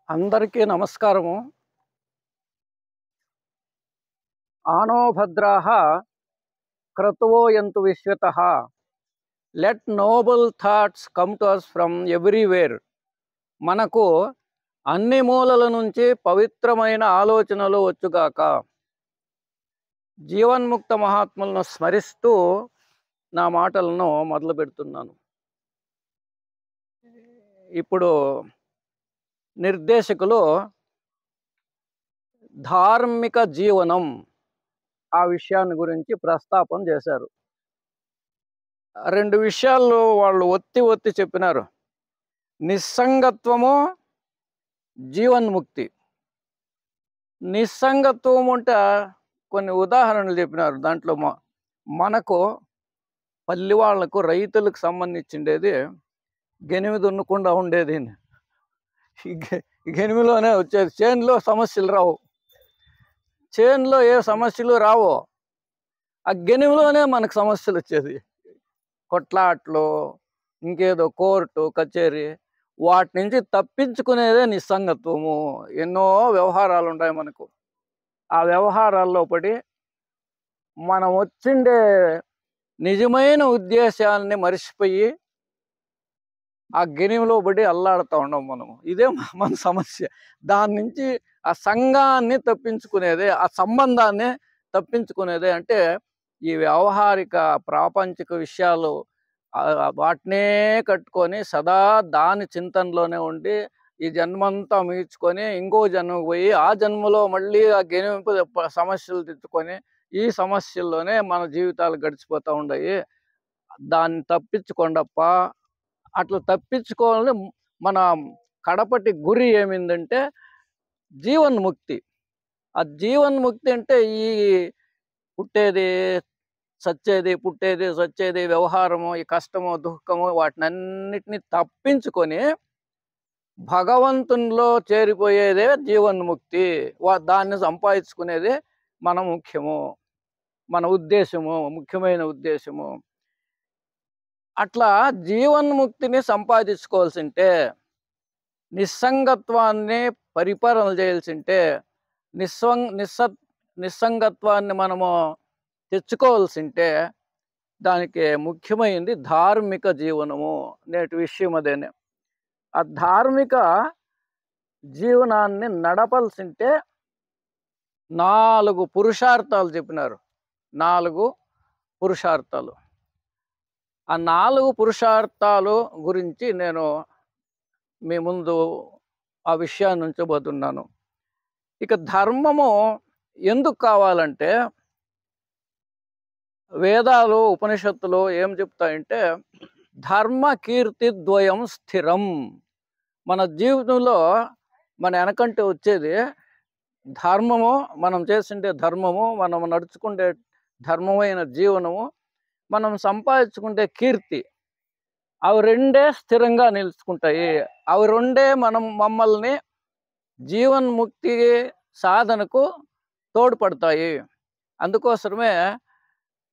అందరికీ నమస్కారము. ఆనో భద్రాః క్రతువో యంతు విశ్వతః. Let noble thoughts come to us from everywhere. మనకు అన్ని మూలల నుంచి పవిత్రమైన ఆలోచనలు వచ్చుగాక. జీవన్ముక్త మహాత్ములను స్మరిస్తూ నా మాటలను మొదలు పెడుతున్నాను. ఇప్పుడు నిర్దేశకులు ధార్మిక జీవనం ఆ విషయాన్ని గురించి ప్రస్తాపన చేశారు. 2 విషయాలు వాళ్ళు ఒత్తి చెప్పినారు. నిస్సంగత్వము, జీవన్ముక్తి. నిస్సంగత్వం అంటే కొన్ని ఉదాహరణలు చెప్పినారు. దాంట్లో మనకు పల్లి వాళ్లకు, రైతులకు సంబంధించిండేది గెనిమి దున్నకుండా ఉండేది. ఈ గెనిమిలోనే వచ్చేది. చేనులో సమస్యలు రావు, చేనులో ఏ సమస్యలు రావు, ఆ గెనిమిలోనే మనకు సమస్యలు వచ్చేది. కొట్లాట్లు, ఇంకేదో కోర్టు కచేరీ, వాటి నుంచి తప్పించుకునేదే నిస్సంగత్వము. ఎన్నో వ్యవహారాలు ఉంటాయి మనకు. ఆ వ్యవహారాల్లో పడి మనం వచ్చిండే నిజమైన ఉద్దేశాన్ని మర్చిపోయి ఆ గెనిమిలో పడి అల్లాడుతూ ఉన్నాం మనము. ఇదే మన సమస్య. దాని నుంచి ఆ సంఘాన్ని తప్పించుకునేదే, ఆ సంబంధాన్ని తప్పించుకునేదే. అంటే ఈ వ్యవహారిక ప్రాపంచిక విషయాలు వాటినే కట్టుకొని సదా దాని చింతనలోనే ఉండి ఈ జన్మంతా ముగించుకొని ఇంకో జన్మకు పోయి ఆ జన్మలో మళ్ళీ ఆ గెనింపు సమస్యలు తెచ్చుకొని ఈ సమస్యల్లోనే మన జీవితాలు గడిచిపోతూ ఉన్నాయి. దాన్ని తప్పించుకోండప్ప. అట్లా తప్పించుకోవాలని మన కడపటి గురి ఏమిందంటే జీవన్ముక్తి. ఆ జీవన్ముక్తి అంటే ఈ పుట్టేది సచ్చేది, పుట్టేది సచ్చేది వ్యవహారము, ఈ కష్టము దుఃఖము వాటినన్నిటినీ తప్పించుకొని భగవంతునిలో చేరిపోయేదే జీవన్ముక్తి. దాన్ని సంపాదించుకునేదే మన ముఖ్యము, మన ఉద్దేశము, ముఖ్యమైన ఉద్దేశము. అట్లా జీవన్ముక్తిని సంపాదించుకోవాల్సింటే, నిస్సంగత్వాన్ని పరిపాలన చేయాల్సింటే, నిస్సంగత్వాన్ని మనము తెచ్చుకోవాల్సింటే దానికి ముఖ్యమైనది ధార్మిక జీవనము. నేటి విషయం అదేనే. ఆ ధార్మిక జీవనాన్ని నడపాల్సింటే 4 పురుషార్థాలు చెప్పినారు. 4 పురుషార్థాలు. ఆ 4 పురుషార్థాలు గురించి నేను మీ ముందు ఆ విషయాన్ని ఉంచబోతున్నాను. ఇక ధర్మము ఎందుకు కావాలంటే, వేదాలు ఉపనిషత్తులు ఏం చెప్తాయంటే ధర్మ కీర్తి ద్వయం స్థిరం. మన జీవితంలో మన వెనకంటే వచ్చేది ధర్మము, మనం చేసిండే ధర్మము, మనం నడుచుకుంటే ధర్మమైన జీవనము, మనం సంపాదించుకుంటే కీర్తి. అవి రెండే స్థిరంగా నిలుచుకుంటాయి. అవి రెండే మమ్మల్ని జీవన్ముక్తి సాధనకు తోడ్పడతాయి. అందుకోసమే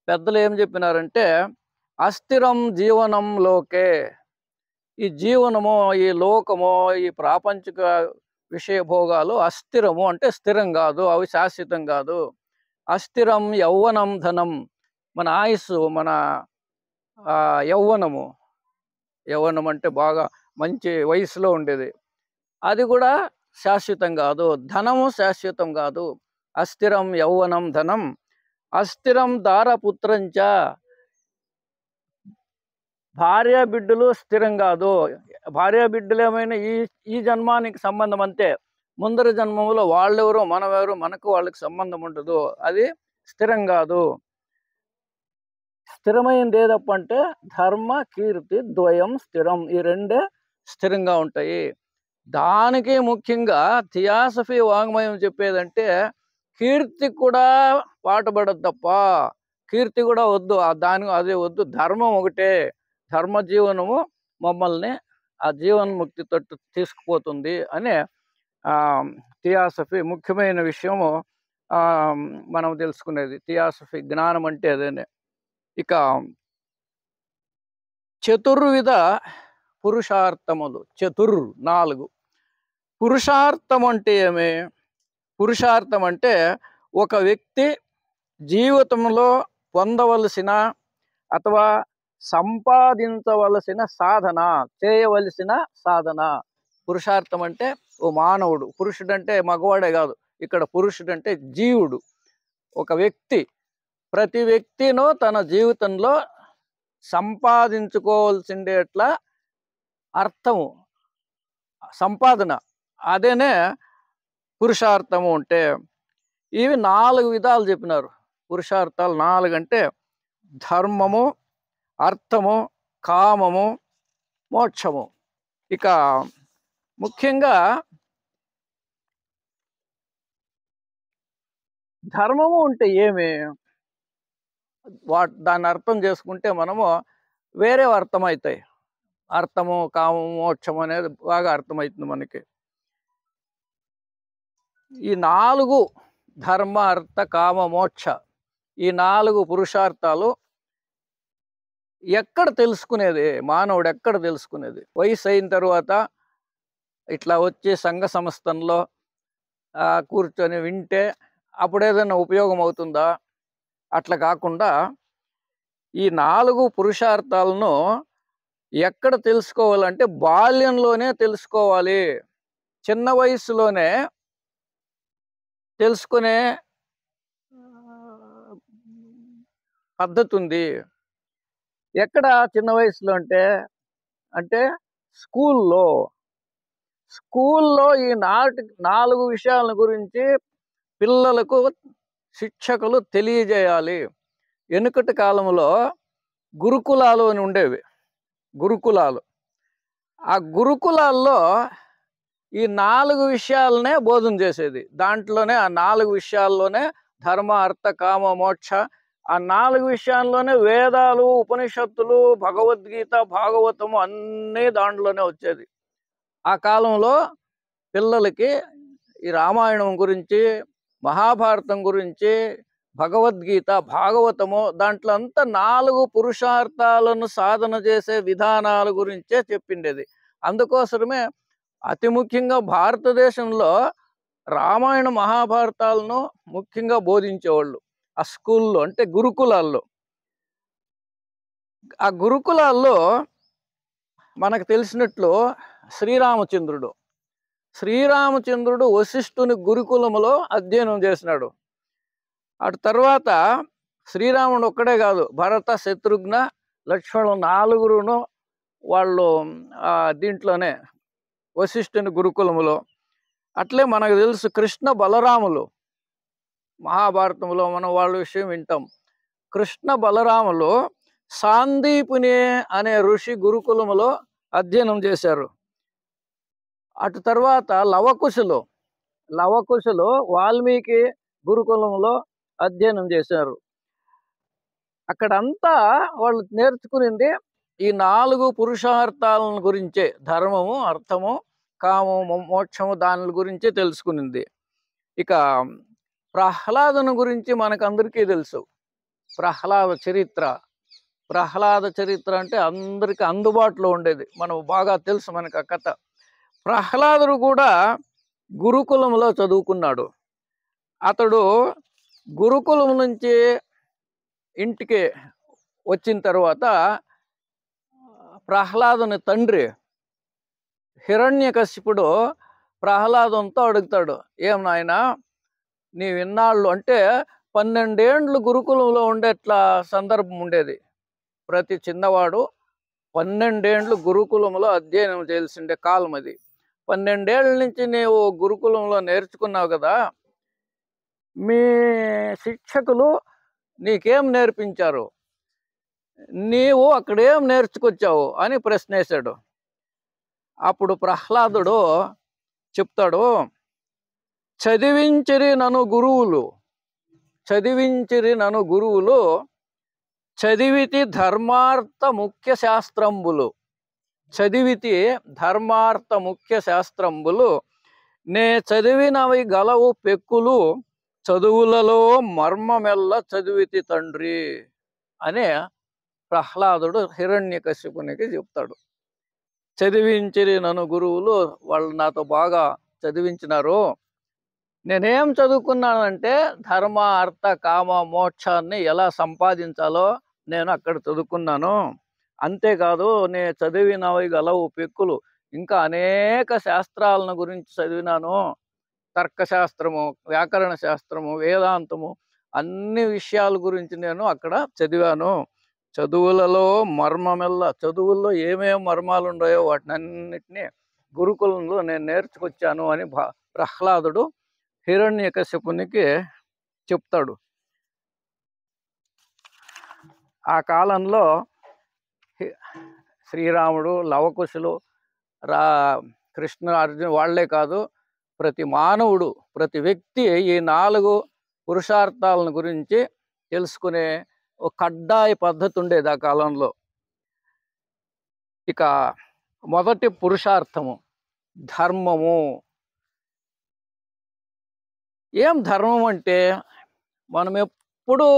పెద్దలు ఏం చెప్పినారంటే అస్థిరం జీవనం లోకే. ఈ జీవనము, ఈ లోకము, ఈ ప్రాపంచిక విషయ భోగాలు అస్థిరము అంటే స్థిరం కాదు, అవి శాశ్వతం కాదు. అస్థిరం యౌవనం ధనం. మన ఆయుస్సు, మన యౌవనము, యౌవనం అంటే బాగా మంచి వయసులో ఉండేది, అది కూడా శాశ్వతం కాదు. ధనము శాశ్వతం కాదు. అస్థిరం యౌవనం ధనం. అస్థిరం దారపుత్రంచ. భార్య బిడ్డలు స్థిరం కాదు. భార్య బిడ్డలు ఏమైనా ఈ జన్మానికి సంబంధం అంతే. ముందర జన్మములో వాళ్ళెవరు మనమెవరు, మనకు వాళ్ళకి సంబంధం ఉండదు. అది స్థిరం కాదు. స్థిరమైనది ఏదప్ప అంటే ధర్మ కీర్తి ద్వయం స్థిరం. ఈ రెండే స్థిరంగా ఉంటాయి. దానికి ముఖ్యంగా థియాసఫీ వాంగ్మయం చెప్పేదంటే కీర్తి కూడా పాటుపడదు తప్ప, కీర్తి కూడా వద్దు, అదే వద్దు. ధర్మం ఒకటే. ధర్మ జీవనము మమ్మల్ని ఆ జీవన్ముక్తి తట్టు తీసుకుపోతుంది అనే థియాసఫీ ముఖ్యమైన విషయము మనం తెలుసుకునేది. థియాసఫీ జ్ఞానం అంటే అదేనే. ఇక చతుర్విధ పురుషార్థములు. 4 పురుషార్థం అంటే ఏమి? పురుషార్థం అంటే ఒక వ్యక్తి జీవితంలో పొందవలసిన అథవా సంపాదించవలసిన సాధన, చేయవలసిన సాధన. పురుషార్థం అంటే ఓ మానవుడు. పురుషుడు అంటే మగవాడే కాదు, ఇక్కడ పురుషుడు అంటే జీవుడు, ఒక వ్యక్తి. ప్రతి వ్యక్తినో తన జీవితంలో సంపాదించుకోవాల్సిందేట్లా అర్థము, సంపాదన, అదేనే పురుషార్థము అంటే. ఇవి 4 విధాలు చెప్పినారు. పురుషార్థాలు 4 అంటే ధర్మము, అర్థము, కామము, మోక్షము. ఇక ముఖ్యంగా ధర్మము అంటే ఏమి, దాన్ని అర్థం చేసుకుంటే మనము వేరే అర్థమవుతాయి. అర్థము, కామము, మోక్షము అనేది బాగా అర్థమవుతుంది మనకి. ఈ 4 ధర్మ, అర్థ, కామ, మోక్ష, ఈ 4 పురుషార్థాలు ఎక్కడ తెలుసుకునేది, మానవుడు ఎక్కడ తెలుసుకునేది? వయసు అయిన తర్వాత ఇట్లా వచ్చి సంఘ సంస్థల్లో కూర్చొని వింటే అప్పుడు ఏదైనా ఉపయోగం అవుతుందా? అట్లా కాకుండా ఈ 4 పురుషార్థాలను ఎక్కడ తెలుసుకోవాలంటే బాల్యంలోనే తెలుసుకోవాలి. చిన్న వయసులోనే తెలుసుకునే పద్ధతి ఉంది. ఎక్కడ చిన్న వయసులో అంటే స్కూల్లో ఈ 4 విషయాల గురించి పిల్లలకు శిక్షకులు తెలియజేయాలి. వెనుకటి కాలంలో గురుకులాలు అని ఉండేవి. గురుకులాలు, ఆ గురుకులాల్లో ఈ 4 విషయాలనే బోధన చేసేది. దాంట్లోనే ఆ 4 విషయాల్లోనే ధర్మ, అర్థ, కామ, మోక్ష, ఆ 4 విషయాల్లోనే వేదాలు, ఉపనిషత్తులు, భగవద్గీత, భాగవతము అన్నీ దాంట్లోనే వచ్చేది. ఆ కాలంలో పిల్లలకి ఈ రామాయణం గురించి, మహాభారతం గురించి, భగవద్గీత, భాగవతము, దాంట్లో అంతా 4 పురుషార్థాలను సాధన చేసే విధానాల గురించే చెప్పిండేది. అందుకోసమే అతి ముఖ్యంగా భారతదేశంలో రామాయణ మహాభారతాలను ముఖ్యంగా బోధించేవాళ్ళు ఆ స్కూల్లో, అంటే గురుకులాల్లో. ఆ గురుకులాల్లో మనకు తెలిసినట్లు శ్రీరామచంద్రుడు వశిష్ఠుని గురుకులములో అధ్యయనం చేసినాడు. అటు తర్వాత శ్రీరాముడు ఒక్కడే కాదు, భరత, శత్రుఘ్న, లక్ష్మణుడు 4 వాళ్ళు దీంట్లోనే వశిష్ఠుని గురుకులములో. అట్లే మనకు తెలుసు కృష్ణ బలరాములు, మహాభారతంలో మనం వాళ్ళ విషయం వింటాం. కృష్ణ బలరాములు సాందీపుని అనే ఋషి గురుకులములో అధ్యయనం చేశారు. అటు తర్వాత లవకుశులు వాల్మీకి గురుకులంలో అధ్యయనం చేశారు. అక్కడంతా వాళ్ళు నేర్చుకునింది ఈ 4 పురుషార్థాలను గురించే, ధర్మము, అర్థము, కామము, మోక్షము, దాని గురించే తెలుసుకునింది. ఇక ప్రహ్లాదుని గురించి మనకందరికీ తెలుసు. ప్రహ్లాద చరిత్ర అంటే అందరికీ అందుబాటులో ఉండేది, మనం బాగా తెలుసు మనకు ఆ కథ. ప్రహ్లాదుడు కూడా గురుకులంలో చదువుకున్నాడు. అతడు గురుకులం నుంచి ఇంటికి వచ్చిన తర్వాత ప్రహ్లాదుని తండ్రి హిరణ్యకశిపుడు ప్రహ్లాదంతో అడుగుతాడు, ఏం నాయనా నీవు ఇన్నాళ్ళు, అంటే 12 ఏండ్లు గురుకులంలో ఉండేట్లా సందర్భం ఉండేది. ప్రతి చిన్నవాడు 12 ఏండ్లు గురుకులంలో అధ్యయనం చేయాల్సిండే కాలం అది. 12 ఏళ్ళ నుంచి నీవు గురుకులంలో నేర్చుకున్నావు కదా, మీ శిక్షకులు నీకేం నేర్పించారు, నీవు అక్కడేం నేర్చుకొచ్చావు అని ప్రశ్నేశాడు. అప్పుడు ప్రహ్లాదుడు చెప్తాడు, చదివించిరి నన్ను గురువులు చదివితి ధర్మార్థ ముఖ్య శాస్త్రంబులు నే చదివినవి గలవు పెక్కులు చదువులలో మర్మమెల్ల చదివితి తండ్రి అనే ప్రహ్లాదుడు హిరణ్యకశిపునికి చెప్తాడు. చదివించిరి నన్ను గురువులు, వాళ్ళు నాతో బాగా చదివించినారు. నేనేం చదువుకున్నానంటే ధర్మ, అర్థ, కామ, మోక్షాన్ని ఎలా సంపాదించాలో నేను అక్కడ చదువుకున్నాను. అంతేకాదు నే చదివినవి గలవు పెక్కులు, ఇంకా అనేక శాస్త్రాలను గురించి చదివినాను. తర్కశాస్త్రము, వ్యాకరణ శాస్త్రము, వేదాంతము, అన్ని విషయాల గురించి నేను అక్కడ చదివాను. చదువులలో మర్మమెల్ల, చదువుల్లో ఏమేమి మర్మాలు ఉన్నాయో వాటినన్నిటినీ గురుకులంలో నేను నేర్చుకొచ్చాను అని ప్రహ్లాదుడు హిరణ్యకశిపునికి చెప్తాడు. ఆ కాలంలో శ్రీరాముడు, లవకుశులు, కృష్ణ, అర్జున్ వాళ్ళే కాదు, ప్రతి మానవుడు, ప్రతి వ్యక్తి ఈ 4 పురుషార్థాలను గురించి తెలుసుకునే ఒక కడ్డాయ పద్ధతి ఉండేది ఆ కాలంలో. ఇక మొదటి పురుషార్థము ధర్మము. ఏం ధర్మం అంటే, మనం ఎప్పుడూ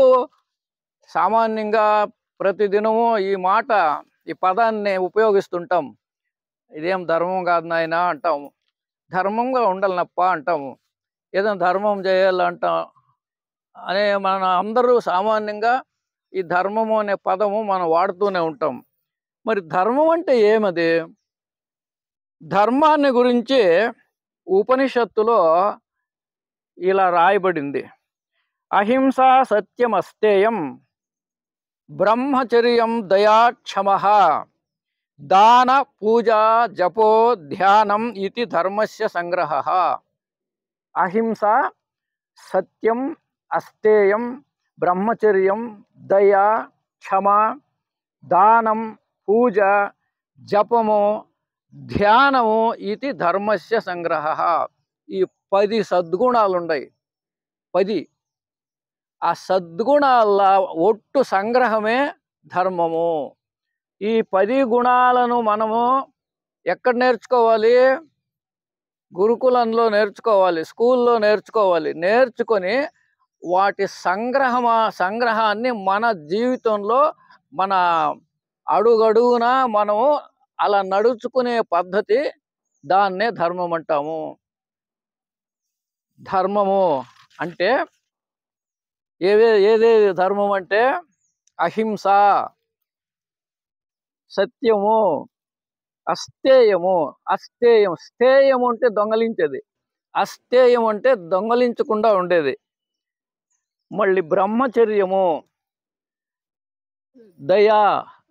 సామాన్యంగా ప్రతిదినము ఈ పదాన్ని ఉపయోగిస్తుంటాం. ఇదేం ధర్మం కాదు నాయన అంటాము. ధర్మంగా ఉండాలనప్ప అంటాము. ఏదైనా ధర్మం చేయాలంటాం అనే మన అందరూ సామాన్యంగా ఈ ధర్మము అనే పదము మనం వాడుతూనే ఉంటాం. మరి ధర్మం అంటే ఏమది? ధర్మాన్ని గురించి ఉపనిషత్తులో ఇలా రాయబడింది. అహింస సత్యమస్తేయం బ్రహ్మచర్యం దయాక్షమః దాన పూజ జపో ధ్యానం ఇది ధర్మస్య సంగ్రహః. అహింస సత్యం అస్తేయం బ్రహ్మచర్యం దయ క్షమ దానం పూజ జపము ధ్యానము ఇది ధర్మస్య సంగ్రహః. ఈ 10 సద్గుణాలు ఉన్నాయి. 10 ఆ సద్గుణాల ఒట్టు సంగ్రహమే ధర్మము. ఈ 10 గుణాలను మనము ఎక్కడ నేర్చుకోవాలి? గురుకులంలో నేర్చుకోవాలి, స్కూల్లో నేర్చుకోవాలి. నేర్చుకొని వాటి సంగ్రహాన్ని మన జీవితంలో, మన అడుగడుగున మనము అలా నడుచుకునే పద్ధతి, దాన్నే ధర్మం అంటాము. ధర్మము అంటే ఏదేది ధర్మం అంటే అహింస, సత్యము, అస్తేయము. స్థేయము అంటే దొంగలించేది, అస్తేయం అంటే దొంగలించకుండా ఉండేది. మళ్ళీ బ్రహ్మచర్యము,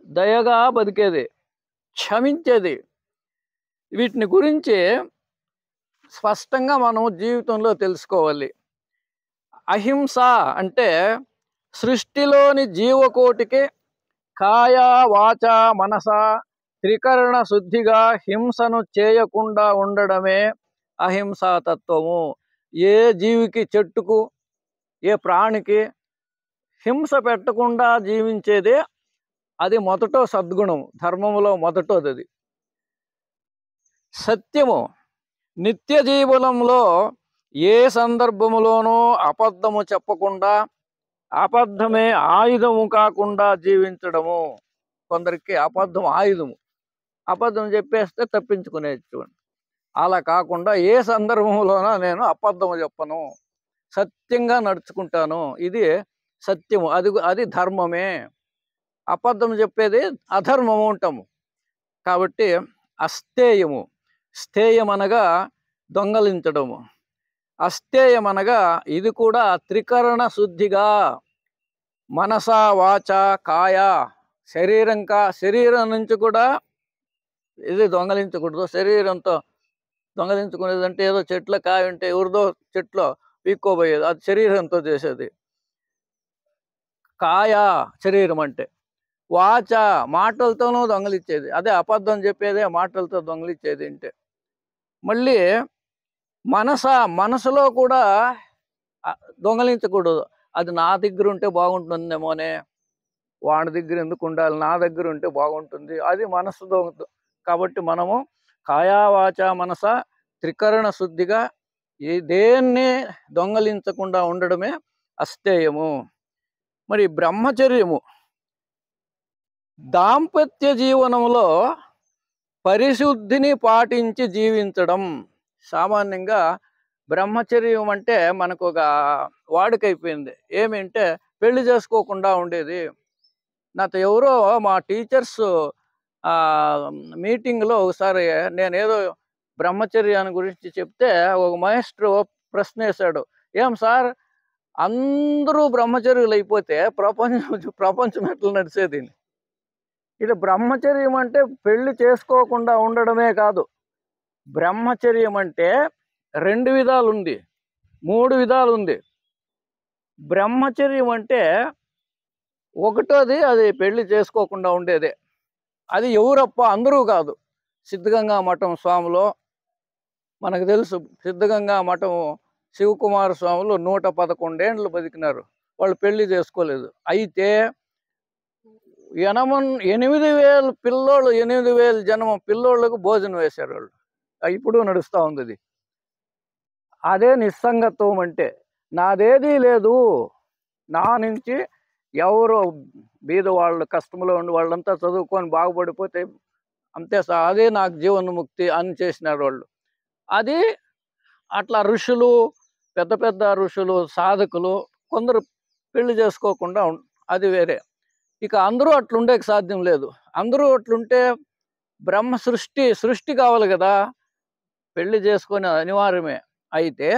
దయగా బతికేది, క్షమించేది. వీటిని గురించి స్పష్టంగా మనం జీవితంలో తెలుసుకోవాలి. అహింస అంటే సృష్టిలోని జీవకోటికి కాయ వాచ మనస త్రికరణ శుద్ధిగా హింసను చేయకుండా ఉండడమే అహింసా తత్వము. ఏ జీవికి, చెట్టుకు, ఏ ప్రాణికి హింస పెట్టకుండా జీవించేదే అది మొదటో సద్గుణం. ధర్మములో మొదటోది అది. సత్యము నిత్య జీవనంలో ఏ సందర్భములోనూ అబద్ధము చెప్పకుండా, అబద్ధమే ఆయుధము కాకుండా జీవించడము. కొందరికి అబద్ధం ఆయుధము, అబద్ధం చెప్పేస్తే తప్పించుకునేచ్చు. అలా కాకుండా ఏ సందర్భంలోనూ నేను అబద్ధము చెప్పను, సత్యంగా నడుచుకుంటాను. ఇది సత్యము, అది ధర్మమే. అబద్ధం చెప్పేది అధర్మము అంటాము. కాబట్టి అస్థేయము. స్థేయం అనగా దొంగలించడము, అస్థేయం అనగా ఇది కూడా త్రికరణ శుద్ధిగా మనస వాచ కాయ, శరీరం నుంచి కూడా ఇది దొంగలించకూడదు. శరీరంతో దొంగలించుకునేది అంటే ఏదో చెట్ల కాయ ఉంటే ఎవరిదో చెట్లో పీక్కోబోయేది, అది శరీరంతో చేసేది. కాయ శరీరం అంటే. వాచ మాటలతోనూ దొంగలిచ్చేది, అదే అబద్ధం చెప్పేదే మాటలతో దొంగలిచ్చేది అంటే. మళ్ళీ మనసులో కూడా దొంగలించకూడదు. అది నా దగ్గర ఉంటే బాగుంటుందేమోనే, వాడి దగ్గర ఎందుకు ఉండాలి, నా దగ్గర ఉంటే బాగుంటుంది, అది మనసు కాబట్టి మనము కాయా వాచ మనస త్రికరణ శుద్ధిగా దేన్ని దొంగలించకుండా ఉండడమే అస్థేయము. మరి బ్రహ్మచర్యము దాంపత్య జీవనంలో పరిశుద్ధిని పాటించి జీవించడం. సామాన్యంగా బ్రహ్మచర్యం అంటే మనకు ఒక వాడుకైపోయింది. ఏమంటే పెళ్లి చేసుకోకుండా ఉండేది. నాతో ఎవరో మా టీచర్స్ మీటింగ్లో ఒకసారి నేనేదో బ్రహ్మచర్యాన్ని గురించి చెప్తే ఒక మాస్టర్ ప్రశ్న వేశాడు, ఏం సార్ అందరూ బ్రహ్మచర్యులు అయిపోతే ప్రపంచం ఎట్లా నడిచేది? ఇది బ్రహ్మచర్యం అంటే పెళ్లి చేసుకోకుండా ఉండడమే కాదు, బ్రహ్మచర్యం అంటే 2 విధాలు ఉంది, 3 విధాలు ఉంది. బ్రహ్మచర్యం అంటే ఒకటోది అది పెళ్లి చేసుకోకుండా ఉండేదే. అది ఎవరప్ప, అందరూ కాదు. సిద్ధగంగా మఠం స్వాములో మనకు తెలుసు, సిద్ధగంగా మఠం శివకుమార స్వాములు 111 ఏండ్లు బతికినారు, వాళ్ళు పెళ్లి చేసుకోలేదు. అయితే 8,000 పిల్లోళ్ళు, 8,000 జన్మ పిల్లోళ్ళకు భోజనం వేశారు వాళ్ళు. ఇప్పుడు నడుస్తూ ఉంది అది. అదే నిస్సంగత్వం అంటే. నాదేదీ లేదు, నా నుంచి ఎవరో బీద వాళ్ళు, కష్టంలో ఉండి వాళ్ళంతా చదువుకొని బాగుపడిపోతే అంతే, అదే నాకు జీవన్ముక్తి అని చేసినారు వాళ్ళు. అది అట్లా ఋషులు, పెద్ద పెద్ద ఋషులు, సాధకులు కొందరు పెళ్లి చేసుకోకుండా అది వేరే. ఇక అందరూ అట్లుండేకి సాధ్యం లేదు. అందరూ అట్లుంటే బ్రహ్మ సృష్టి కావాలి కదా, పెళ్లి చేసుకునే అనివార్యమే. అయితే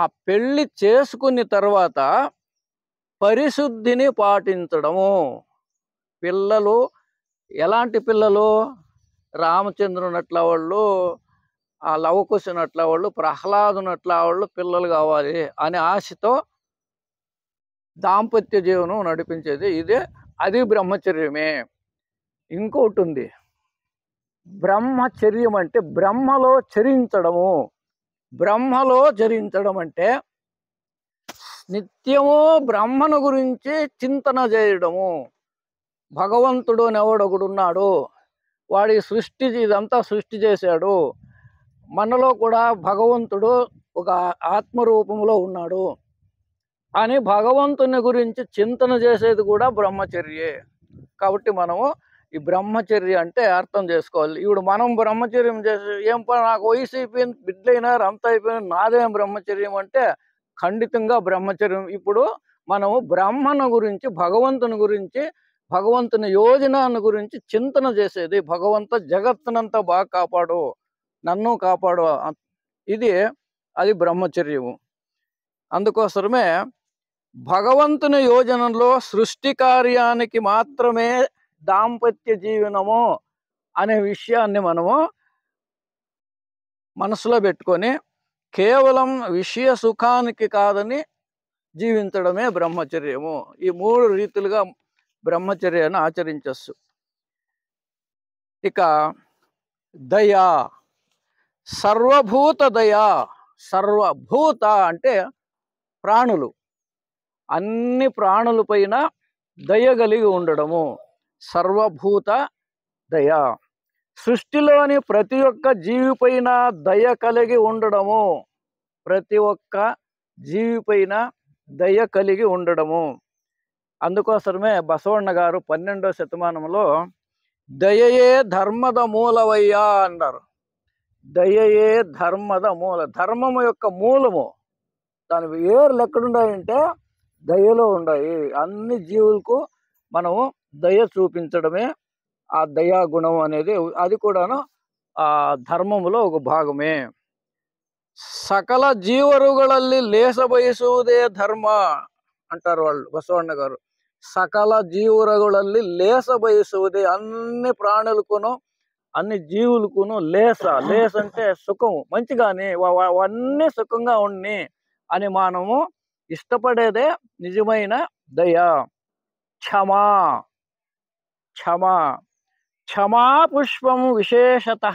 ఆ పెళ్లి చేసుకున్న తర్వాత పరిశుద్ధిని పాటించడము. పిల్లలు ఎలాంటి పిల్లలు? రామచంద్రునట్ల వాళ్ళు, ఆ లవకుశనట్ల వాళ్ళు, ప్రహ్లాదునట్ల వాళ్ళు పిల్లలు కావాలి అనే ఆశతో దాంపత్య జీవనం నడిపించేది ఇదే. అది బ్రహ్మచర్యమే. ఇంకోటి ఉంది, బ్రహ్మచర్యం అంటే బ్రహ్మలో చరించడము. బ్రహ్మలో చరించడం అంటే నిత్యము బ్రహ్మను గురించి చింతన చేయడము. భగవంతుడు ఎవడొకడున్నాడు, వాడి సృష్టి, ఇదంతా సృష్టి చేశాడు, మనలో కూడా భగవంతుడు ఒక ఆత్మరూపంలో ఉన్నాడు అని భగవంతుని గురించి చింతన చేసేది కూడా బ్రహ్మచర్యే. కాబట్టి మనము ఈ బ్రహ్మచర్య అంటే అర్థం చేసుకోవాలి. ఇప్పుడు మనం బ్రహ్మచర్యం చేసే ఏం పని, నాకు వయసు అయిపోయింది, బిడ్డలైనారు, అంత అయిపోయింది, నాదేం బ్రహ్మచర్యం అంటే ఖండితంగా బ్రహ్మచర్యం. ఇప్పుడు మనము బ్రహ్మను గురించి, భగవంతుని గురించి, భగవంతుని యోజనాన్ని గురించి చింతన చేసేది. భగవంత జగత్తునంతా బాగా కాపాడు, నన్ను కాపాడు, అది బ్రహ్మచర్యము. అందుకోసమే భగవంతుని యోజనలో సృష్టి కార్యానికి మాత్రమే దాంపత్య జీవనము అనే విషయాన్ని మనము మనసులో పెట్టుకొని కేవలం విషయ సుఖానికి కాదని జీవించడమే బ్రహ్మచర్యము. ఈ 3 రీతులుగా బ్రహ్మచర్యాన్ని ఆచరించవచ్చు. ఇక దయా, సర్వభూత దయా. సర్వభూత అంటే ప్రాణులు, అన్ని ప్రాణుల పైన దయ కలిగి ఉండడము, సర్వభూత దయ. సృష్టిలోని ప్రతి ఒక్క జీవి పైన దయ కలిగి ఉండడము, ప్రతి ఒక్క జీవి పైన దయ కలిగి ఉండడము. అందుకోసమే బసవಣ್ణ గారు 12వ శతమానంలో దయయే ధర్మద మూలవయ్యా అన్నారు. దయయే ధర్మద మూల, ధర్మము యొక్క మూలము. దాని వేర్లు ఎక్కడున్నాయంటే దయలో ఉన్నాయి. అన్ని జీవులకు మనము దయ చూపించడమే ఆ దయా గుణం అనేది. అది కూడాను ఆ ధర్మములో ఒక భాగమే. సకల జీవರುಗಳಲ್ಲಿ ಲೇಸ ಬಯಸುವುದೇ ధర్మ అంటారు వాళ్ళు, బసవಣ್ణ గారు. సకల జీవరుಗಳಲ್ಲಿ లేస బయసువుదే, అన్ని ప్రాణులకును అన్ని జీవులకును లేస అంటే సుఖం, మంచిగాని అవన్నీ సుఖంగా ఉన్ని అని మనము ఇష్టపడేదే నిజమైన దయ. క్షమా, క్షమా క్షమా పుష్పం విశేషత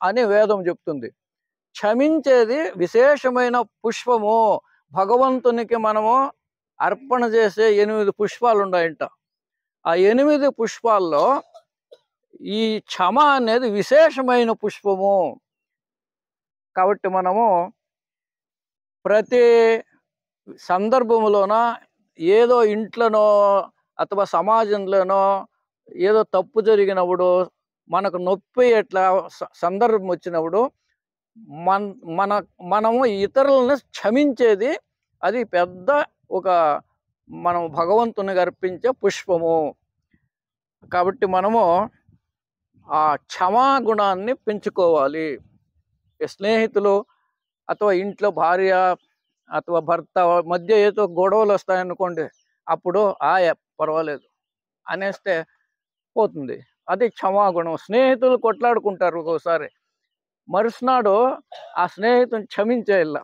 అని వేదం చెప్తుంది. క్షమించేది విశేషమైన పుష్పము. భగవంతునికి మనము అర్పణ చేసే 8 పుష్పాలు ఉన్నాయంట. ఆ 8 పుష్పాల్లో ఈ క్షమ అనేది విశేషమైన పుష్పము. కాబట్టి మనము ప్రతి సందర్భంలోన ఏదో ఇంట్లోనో అథవా సమాజంలోనో ఏదో తప్పు జరిగినప్పుడు, మనకు నొప్పి ఎట్లా సందర్భం వచ్చినప్పుడు మనము ఇతరులను క్షమించేది అది పెద్ద ఒక మనం భగవంతునికి అర్పించే పుష్పము. కాబట్టి మనము ఆ క్షమా గుణాన్ని పెంచుకోవాలి. స్నేహితులు అథవా ఇంట్లో భార్య అథవా భర్త మధ్య ఏదో గొడవలు వస్తాయనుకోండి, అప్పుడు పర్వాలేదు అనేస్తే పోతుంది. అది క్షమాగుణం. స్నేహితులు కొట్లాడుకుంటారు ఒక్కోసారి, మరుసనాడు ఆ స్నేహితుని క్షమించేయాల.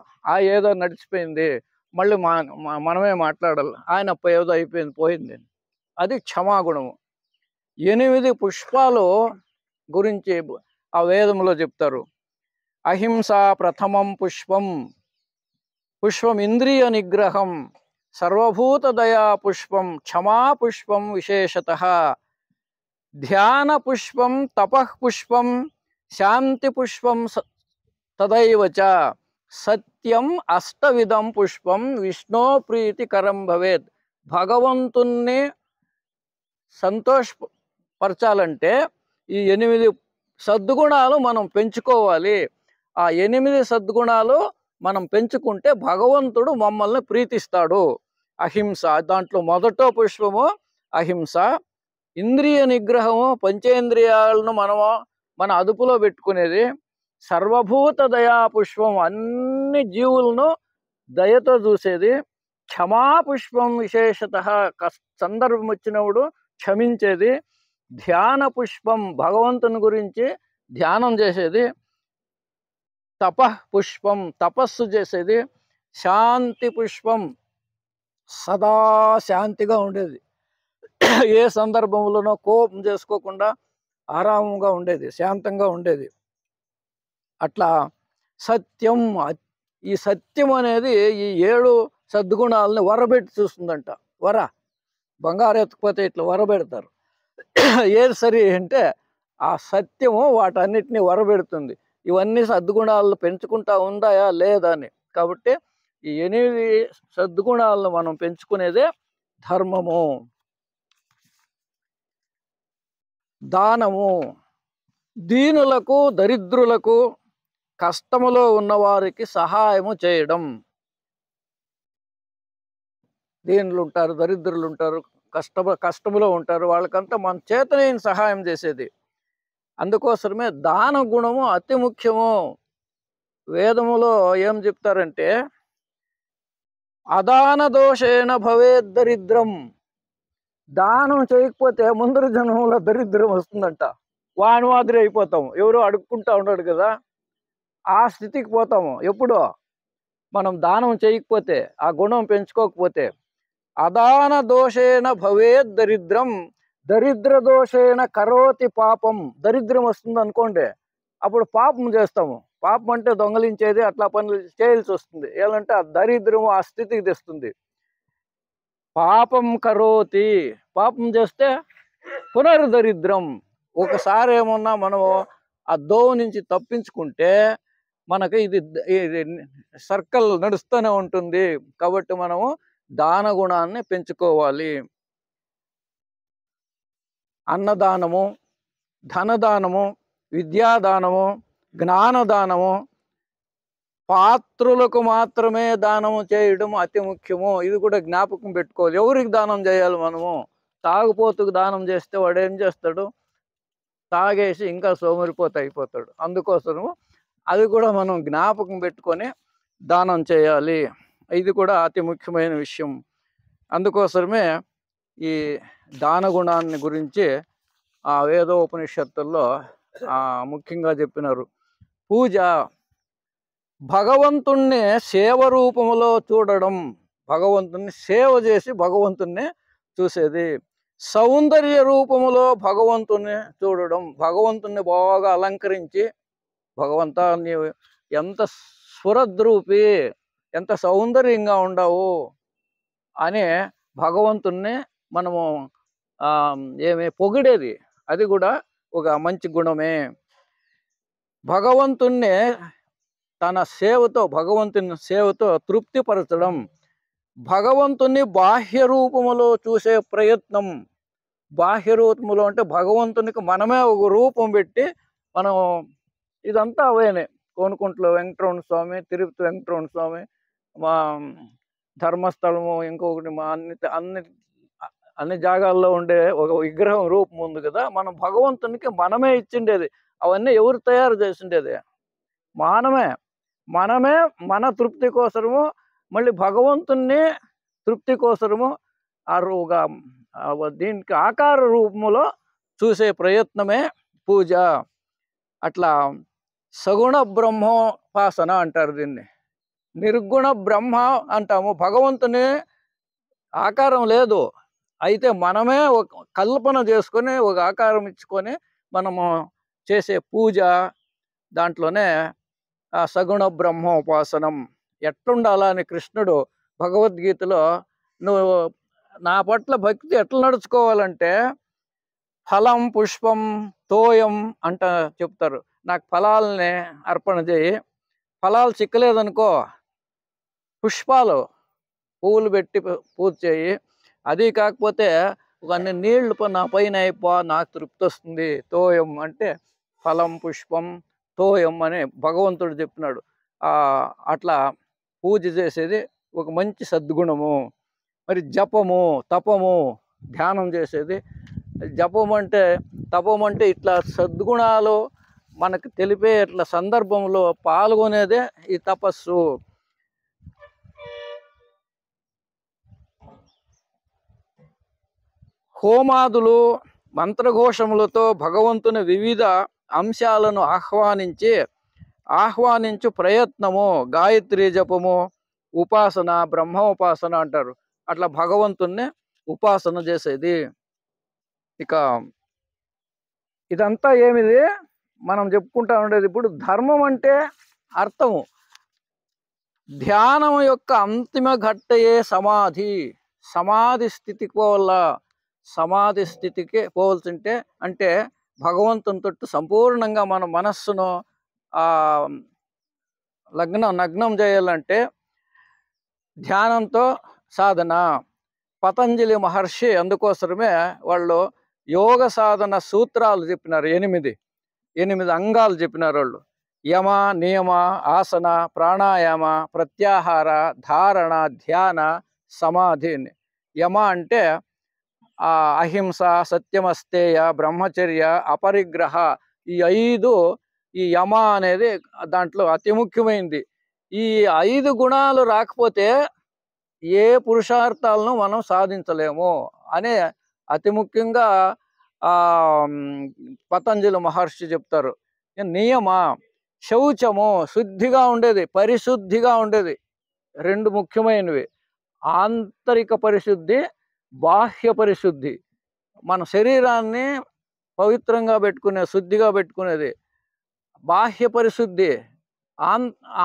ఏదో నడిచిపోయింది, మళ్ళీ మనమే మాట్లాడాలి, ఆయన ఏదో అయిపోయింది పోయింది. అది క్షమాగుణము. 8 పుష్పాలు గురించి ఆ వేదంలో చెప్తారు. అహింస ప్రథమం పుష్పం, పుష్పం ఇంద్రియ నిగ్రహం, సర్వభూత దయా పుష్పం, క్షమా పుష్పం విశేషతః, ధ్యాన పుష్పం, తపః పుష్పం, శాంతి పుష్పం తదైవ చ, సత్యం అష్టవిధం పుష్పం, విష్ణో ప్రీతికరం భవేత్. భగవంతుణ్ణి సంతోషపరచాలంటే ఈ 8 సద్గుణాలు మనం పెంచుకోవాలి. ఆ 8 సద్గుణాలు మనం పెంచుకుంటే భగవంతుడు మమ్మల్ని ప్రీతిస్తాడు. అహింస, దాంట్లో మొదటో పుష్పము అహింస. ఇంద్రియ నిగ్రహము, పంచేంద్రియాలను మన అదుపులో పెట్టుకునేది. సర్వభూత దయా పుష్పం, అన్ని జీవులను దయతో చూసేది. క్షమా పుష్పం విశేషతః, సందర్భం వచ్చినప్పుడు క్షమించేది. ధ్యాన పుష్పం, భగవంతుని గురించి ధ్యానం చేసేది. తపః పుష్పం, తపస్సు చేసేది. శాంతి పుష్పం, సదా శాంతిగా ఉండేది, ఏ సందర్భంలోనో కోపం చేసుకోకుండా ఆరామంగా ఉండేది, శాంతంగా ఉండేది. అట్లా సత్యం, ఈ సత్యం అనేది ఈ 7 సద్గుణాలని వరబెట్టి చూస్తుందంట. బంగారు ఎత్తుకుపోతే ఇట్లా వరబెడతారు. ఏది సరి అంటే ఆ సత్యము వాటన్నిటిని వరబెడుతుంది. ఇవన్నీ సద్గుణాలను పెంచుకుంటా ఉందాయా లేదా అని. కాబట్టి ఈ 8 సద్గుణాలను మనం పెంచుకునేదే ధర్మము. దానము, దీనులకు దరిద్రులకు కష్టములో ఉన్నవారికి సహాయము చేయడం. దీనులు ఉంటారు, దరిద్రులు ఉంటారు, కష్టములో ఉంటారు, వాళ్ళకంతా మన చేతనే సహాయం చేసేది. అందుకోసమే దాన గుణము అతి ముఖ్యము. వేదములో ఏం చెప్తారంటే అదాన దోషేణ భవేద్ దరిద్రం. దానం చేయకపోతే ముందర జన్మలో దరిద్రం వస్తుందంట. వాని మాదిరి అయిపోతాము, ఎవరో అడుక్కుంటా ఉన్నాడు కదా, ఆ స్థితికి పోతాము. ఎప్పుడో మనం దానం చేయకపోతే, ఆ గుణం పెంచుకోకపోతే. అదాన దోషేణ భవేద్ దరిద్రం, దరిద్ర దోషేణ కరోతి పాపం. దరిద్రం వస్తుంది అనుకోండి, అప్పుడు పాపం చేస్తాము. పాపం అంటే దొంగలించేది, అట్లా పనులు చేయాల్సి వస్తుంది. ఏమంటే ఆ దరిద్రము ఆ స్థితికి తెస్తుంది. పాపం కరోతి, పాపం చేస్తే పునర్దరిద్రం. ఒకసారి ఏమన్నా మనము ఆ దోవ నుంచి తప్పించుకుంటే మనకి ఇది సర్కిల్ నడుస్తూనే ఉంటుంది. కాబట్టి మనము దాన గుణాన్ని పెంచుకోవాలి. అన్నదానము, ధనదానము, విద్యాదానము, జ్ఞానదానము, పాత్రులకు మాత్రమే దానము చేయడం అతి ముఖ్యము. ఇది కూడా జ్ఞాపకం పెట్టుకోవాలి. ఎవరికి దానం చేయాలి మనము? తాగుపోతుకు దానం చేస్తే వాడు ఏం చేస్తాడు? తాగేసి ఇంకా సోమరిపోత అయిపోతాడు. అందుకోసము అది కూడా మనం జ్ఞాపకం పెట్టుకొని దానం చేయాలి. ఇది కూడా అతి ముఖ్యమైన విషయం. అందుకోసమే ఈ దాన గుణాన్ని గురించి ఆ వేదోపనిషత్తుల్లో ముఖ్యంగా చెప్పినారు. పూజ, భగవంతుణ్ణి సేవ రూపంలో చూడడం, భగవంతుణ్ణి సేవ చేసి భగవంతుణ్ణి చూసేది. సౌందర్య రూపములో భగవంతుణ్ణి చూడడం, భగవంతుణ్ణి బాగా అలంకరించి, భగవంతా నీవు ఎంత స్ఫురద్రూపి, ఎంత సౌందర్యంగా ఉండవు అని భగవంతుణ్ణి మనము పొగిడేది. అది కూడా ఒక మంచి గుణమే. భగవంతుణ్ణి తన సేవతో, భగవంతుని సేవతో తృప్తిపరచడం, భగవంతుని బాహ్య రూపములో చూసే ప్రయత్నం. బాహ్య రూపములో అంటే భగవంతునికి మనమే ఒక రూపం పెట్టి మనం ఇదంతా అవేనే. కోనుకుంటలో వెంకటరమణ స్వామి, తిరుపతి వెంకటరమణ స్వామి, మా ధర్మస్థలము, ఇంకొకటి మా అన్ని జాగాల్లో ఉండే ఒక విగ్రహం రూపం ఉంది కదా. మనం భగవంతునికి మనమే ఇచ్చిండేది. అవన్నీ ఎవరు తయారు చేసిండేది? మనమే మన తృప్తి కోసము, మళ్ళీ భగవంతుణ్ణి తృప్తి కోసము దీనికి ఆకార రూపములో చూసే ప్రయత్నమే పూజ. అట్లా సగుణ బ్రహ్మోపాసన అంటారు దీన్ని. నిర్గుణ బ్రహ్మ అంటాము. భగవంతుని ఆకారం లేదు, అయితే మనమే ఒక కల్పన చేసుకొని ఒక ఆకారం ఇచ్చుకొని మనము చేసే పూజ, దాంట్లోనే ఆ సగుణ బ్రహ్మోపాసనం. ఎట్లుండాలా అని కృష్ణుడు భగవద్గీతలో, నువ్వు నా పట్ల భక్తి ఎట్లా నడుచుకోవాలంటే ఫలం పుష్పం తోయం అంట చెప్తారు. నాకు ఫలాలని అర్పణ చేయి, ఫలాలు చిక్కలేదనుకో పుష్పాలు పువ్వులు పెట్టి పూజ చేయి, అది కాకపోతే కొన్ని నీళ్లు నా పైన అయిపో, నాకు తృప్తి వస్తుంది. తోయం అంటే ఫలం పుష్పం తోయం అని భగవంతుడు చెప్పినాడు. అట్లా పూజ చేసేది ఒక మంచి సద్గుణము. మరి జపము తపము ధ్యానం చేసేది, జపం అంటే తపం అంటే ఇట్లా సద్గుణాలు మనకు తెలిపే ఇట్లా సందర్భంలో పాల్గొనేదే ఈ తపస్సు. హోమాదులు మంత్రఘోషములతో భగవంతుని వివిధ అంశాలను ఆహ్వానించు ప్రయత్నము గాయత్రి జపము, ఉపాసన, బ్రహ్మోపాసన అంటారు. అట్లా భగవంతుణ్ణి ఉపాసన చేసేది. ఇక ఇదంతా ఏమిది మనం చెప్పుకుంటా ఉండేది. ఇప్పుడు ధర్మం అంటే అర్థము, ధ్యానం యొక్క అంతిమ ఘట్టయే సమాధి. సమాధి స్థితికి పోవాల. సమాధి స్థితికి పోవాల్సింటే అంటే భగవంతుని తోటి సంపూర్ణంగా మన మనస్సును నగ్నం చేయాలంటే ధ్యానంతో సాధన. పతంజలి మహర్షి అందుకోసమే వాళ్ళు యోగ సాధన సూత్రాలు చెప్పినారు. 8 అంగాలు చెప్పినారు వాళ్ళు. యమ, నియమ, ఆసన, ప్రాణాయామ, ప్రత్యాహార, ధారణ, ధ్యాన, సమాధి. యమ అంటే అహింస, సత్యమస్తేయ, బ్రహ్మచర్య, అపరిగ్రహ, ఈ 5 ఈ యమ అనేది దాంట్లో అతి ముఖ్యమైనది. ఈ 5 గుణాలు రాకపోతే ఏ పురుషార్థాలను మనం సాధించలేము అనే అతి ముఖ్యంగా పతంజలి మహర్షి చెప్తారు. నియమ, శౌచము, శుద్ధిగా ఉండేది, పరిశుద్ధిగా ఉండేది, 2 ముఖ్యమైనవి. ఆంతరిక పరిశుద్ధి, బాహ్య పరిశుద్ధి. మన శరీరాన్ని పవిత్రంగా పెట్టుకునే, శుద్ధిగా పెట్టుకునేది బాహ్య పరిశుద్ధి.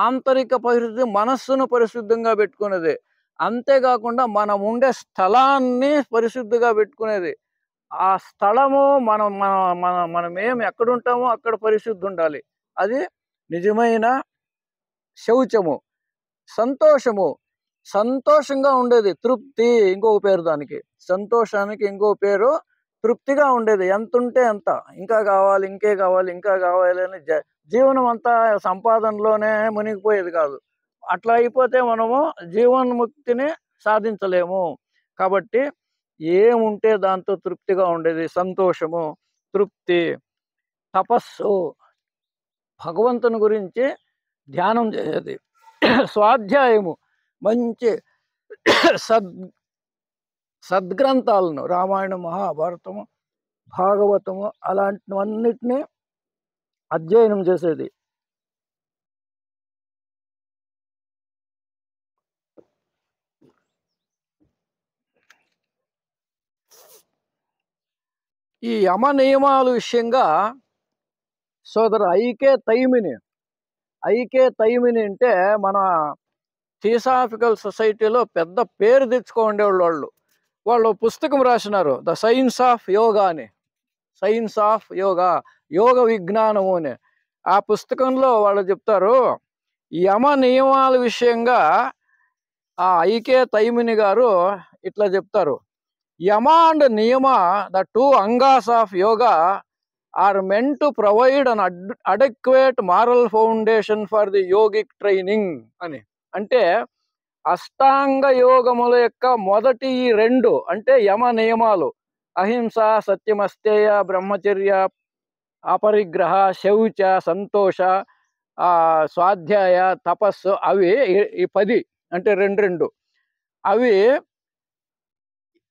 ఆంతరిక పరిశుద్ధి మనస్సును పరిశుద్ధంగా పెట్టుకునేది. అంతేకాకుండా మనం ఉండే స్థలాన్ని పరిశుద్ధిగా పెట్టుకునేది. ఆ స్థలము మనం ఎక్కడుంటామో అక్కడ పరిశుద్ధి ఉండాలి. అది నిజమైన శౌచము. సంతోషము, సంతోషంగా ఉండేది, తృప్తి ఇంకొక పేరు దానికి. సంతోషానికి ఇంకో పేరు తృప్తిగా ఉండేది. ఎంత ఉంటే ఎంత, ఇంకా కావాలి, ఇంకే కావాలి, ఇంకా కావాలి అని జీవనం అంతా సంపాదనలోనే మునిగిపోయేది కాదు. అట్లా అయిపోతే మనము జీవన్ముక్తిని సాధించలేము. కాబట్టి ఏముంటే దాంతో తృప్తిగా ఉండేది, సంతోషము, తృప్తి. తపస్సు, భగవంతుని గురించి ధ్యానం చేసేది. స్వాధ్యాయము, మంచి సద్గ్రంథాలను, రామాయణం, మహాభారతము, భాగవతము అలాంటివన్నిటినీ అధ్యయనం చేసేది. ఈ యమ నియమాల విషయంగా సోదరు ఐకే తైమిని అంటే మన థియోసాఫికల్ సొసైటీలో పెద్ద పేరు తెచ్చుకోండేవాళ్ళు. వాళ్ళు పుస్తకం రాసినారు, ద సైన్స్ ఆఫ్ యోగా అని. సైన్స్ ఆఫ్ యోగా, యోగ విజ్ఞానము అని. ఆ పుస్తకంలో వాళ్ళు చెప్తారు, యమ నియమాల విషయంగా ఆ ఐకే తైమిని గారు ఇట్లా చెప్తారు. Yama and niyama, the 2 angas of yoga are meant to provide an adequate moral foundation for the yogic training అని. అంటే అష్టాంగ యోగముల యొక్క మొదటి 2 అంటే యమ నియమాలు, అహింస, సత్యమస్తేయ, బ్రహ్మచర్య, అపరిగ్రహ, శౌచ, సంతోష, స్వాధ్యాయ, తపస్సు, అవి ఈ 10 అంటే 2 అవి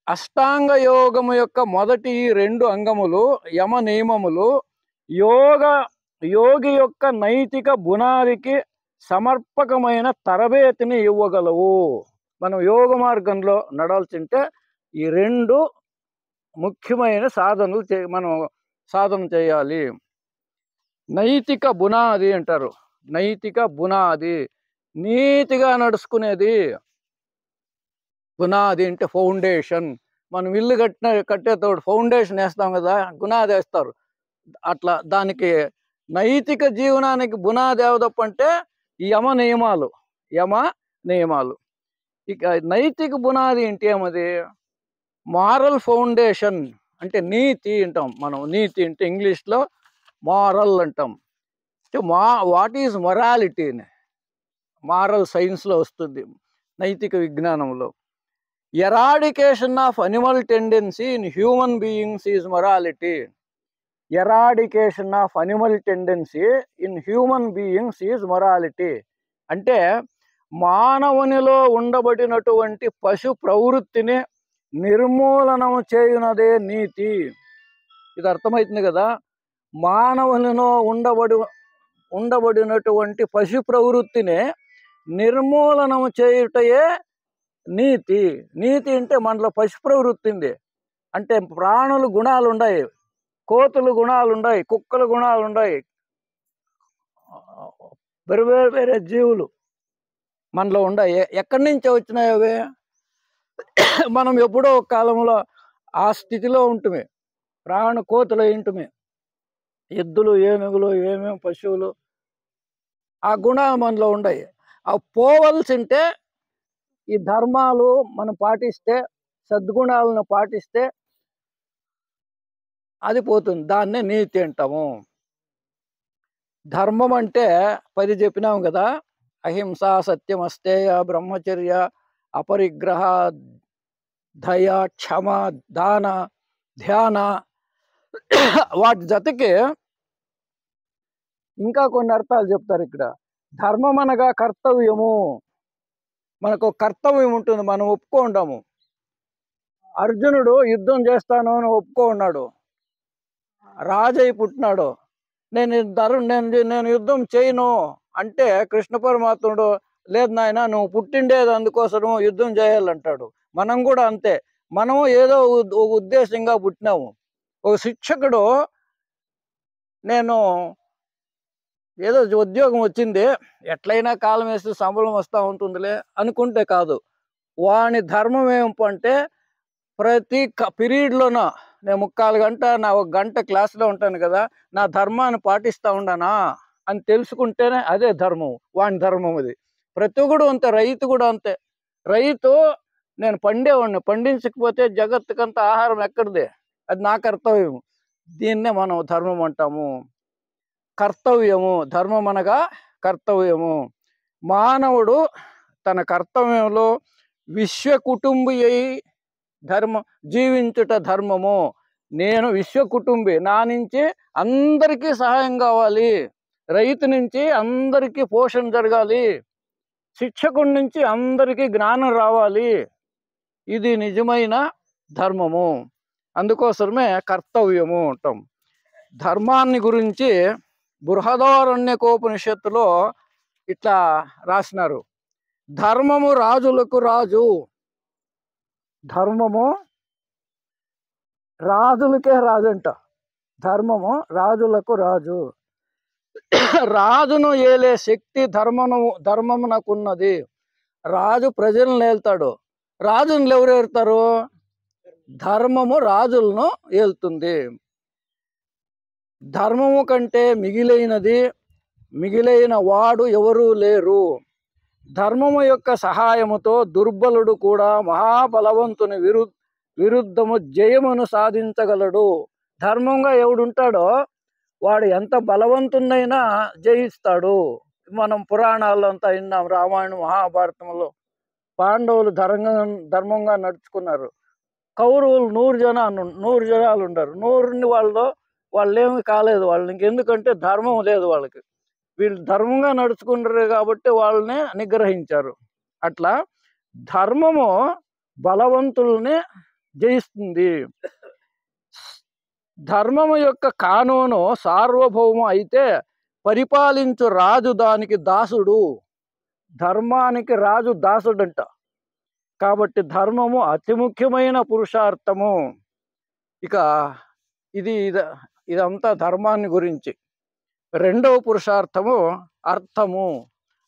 అష్టాంగ యోగము యొక్క మొదటి 2 అంగములు, యమ నియమములు. యోగ యోగి యొక్క నైతిక బునాదికి సమర్పకమైన తరబేతిని ఇవ్వగలవు. మనం యోగ మార్గంలో నడవాల్సింటే ఈ రెండు ముఖ్యమైన సాధనలు మనం సాధన చేయాలి. నైతిక బునాది అంటారు. నైతిక బునాది, నీతిగా నడుచుకునేది. బునాది అంటే ఫౌండేషన్. మనం ఇల్లు కట్టేటప్పుడు ఫౌండేషన్ వేస్తాం కదా, గునాది వేస్తారు. అట్లా దానికి నైతిక జీవనానికి బునాది ఏదప్ప అంటే యమ నియమాలు. ఇక నైతిక బునాది ఏంటి? ఏమది? మారల్ ఫౌండేషన్ అంటే నీతి అంటాం మనం. నీతి అంటే ఇంగ్లీష్లో మారల్ అంటాం. What is morality? మారల్ సైన్స్లో వస్తుంది, నైతిక విజ్ఞానంలో. Eradication of animal tendency in human beings is morality. Eradication of animal tendency in human beings is morality అంటే మానవునిలో ఉండబడినటువంటి పశు ప్రవృత్తిని నిర్మూలనం చేయునదే నీతి. ఇది అర్థమవుతుంది కదా. మానవునిలో ఉండబడినటువంటి పశు ప్రవృత్తిని నిర్మూలనం చేయుటయే నీతి. నీతి అంటే మనలో పశు ప్రవృత్తి ఉంది అంటే ప్రాణులు గుణాలు ఉన్నాయి, కోతులు గుణాలు ఉన్నాయి, కుక్కల గుణాలు ఉన్నాయి, వేరే వేరే జీవులు మనలో ఉన్నాయి. ఎక్కడి నుంచి వచ్చినాయి అవి? మనం ఎప్పుడో ఒక కాలంలో ఆ స్థితిలో ఉంటుంది. కోతులు ఏంటిమి, ఎద్దులు, ఏనుగులు, ఏమేమి పశువులు, ఆ గుణాలు మనలో ఉన్నాయి. అవి పోవలసింటే ఈ ధర్మాలు మనం పాటిస్తే, సద్గుణాలను పాటిస్తే అది పోతుంది. దాన్నే నీతి అంటాము. ధర్మం అంటే 10 చెప్పినాం కదా. అహింస, సత్యం, అస్తేయ, బ్రహ్మచర్య, అపరిగ్రహ, దయ, క్షమ, దాన, ధ్యాన. వాటి జతకి ఇంకా కొన్ని అర్థాలు చెప్తారు ఇక్కడ. ధర్మం అనగా కర్తవ్యము. మనకు కర్తవ్యం ఉంటుంది, మనం ఒప్పుకుంటాము. అర్జునుడు యుద్ధం చేస్తాను అని ఒప్పుకున్నాడు, రాజై పుట్టినాడు. నేను యుద్ధం చేయను అంటే కృష్ణ పరమాత్ముడు, లేదు నాయన నువ్వు పుట్టిండేది అందుకోసము యుద్ధం చేయాలంటాడు. మనం కూడా అంతే. మనము ఏదో ఉద్దేశంగా పుట్టినాము. ఒక శిక్షకుడు నేను ఏదో ఉద్యోగం వచ్చింది, ఎట్లయినా కాలం వేస్తే సంబళం వస్తూ ఉంటుందిలే అనుకుంటే కాదు. వాని ధర్మం ఏమంటే ప్రతి పీరియడ్లోనూ నేను 3/4 గంట, నా 1 గంట క్లాస్లో ఉంటాను కదా, నా ధర్మాన్ని పాటిస్తూ ఉండనా అని తెలుసుకుంటేనే అదే ధర్మం. వాని ధర్మం అది. ప్రతి ఒక్కడు అంతే, రైతు కూడా అంతే. రైతు నేను పండేవాడిని, పండించకపోతే జగత్తుకంతా ఆహారం ఎక్కడిదే, అది నా కర్తవ్యం. దీన్నే మనం ధర్మం అంటాము. కర్తవ్యము, ధర్మం అనగా కర్తవ్యము. మానవుడు తన కర్తవ్యంలో విశ్వ కుటుంబి అయి జీవించుట ధర్మము. నేను విశ్వ కుటుంబి, నా నుంచి అందరికీ సహాయం కావాలి, రైతు నుంచి అందరికీ పోషణ జరగాలి, శిక్షకుడి నుంచి అందరికీ జ్ఞానం రావాలి. ఇది నిజమైన ధర్మము. అందుకోసమే కర్తవ్యము అంటాం. ధర్మాన్ని గురించి బృహదారణ్యకోపనిషత్తులో ఇట్లా రాసినారు. ధర్మము రాజులకు రాజు. ధర్మము రాజులకే రాజు అంట. ధర్మము రాజులకు రాజు. రాజును ఏలే శక్తి ధర్మమునకున్నది. రాజు ప్రజలను ఏల్తాడు. రాజును ఎవరు ఏలుతారు? ధర్మము రాజులను ఏలుతుంది. ధర్మము కంటే మిగిలైన వాడు ఎవరూ లేరు. ధర్మము యొక్క సహాయముతో దుర్బలుడు కూడా మహాబలవంతుని విరుద్ధము జయమును సాధించగలడు. ధర్మంగా ఎవడుంటాడో వాడు ఎంత బలవంతునైనా జయిస్తాడు. మనం పురాణాల్లో అంతా విన్నాం, రామాయణం, మహాభారతంలో పాండవులు ధర్మంగా నడుచుకున్నారు. కౌరవులు 100 జనాలు ఉండరు. 100 వాళ్ళేమి కాలేదు. వాళ్ళకి ఎందుకంటే ధర్మం లేదు వాళ్ళకి. వీళ్ళు ధర్మంగా నడుచుకుంటారు కాబట్టి వాళ్ళని నిగ్రహించారు. అట్లా ధర్మము బలవంతుల్ని జయిస్తుంది. ధర్మము యొక్క కానూను సార్వభౌమం అయితే పరిపాలించు రాజు దానికి దాసుడు. ధర్మానికి రాజు దాసుడంట. కాబట్టి ధర్మము అతి ముఖ్యమైన పురుషార్థము. ఇక ఇదంతా ధర్మాన్ని గురించి. రెండవ పురుషార్థము అర్థము.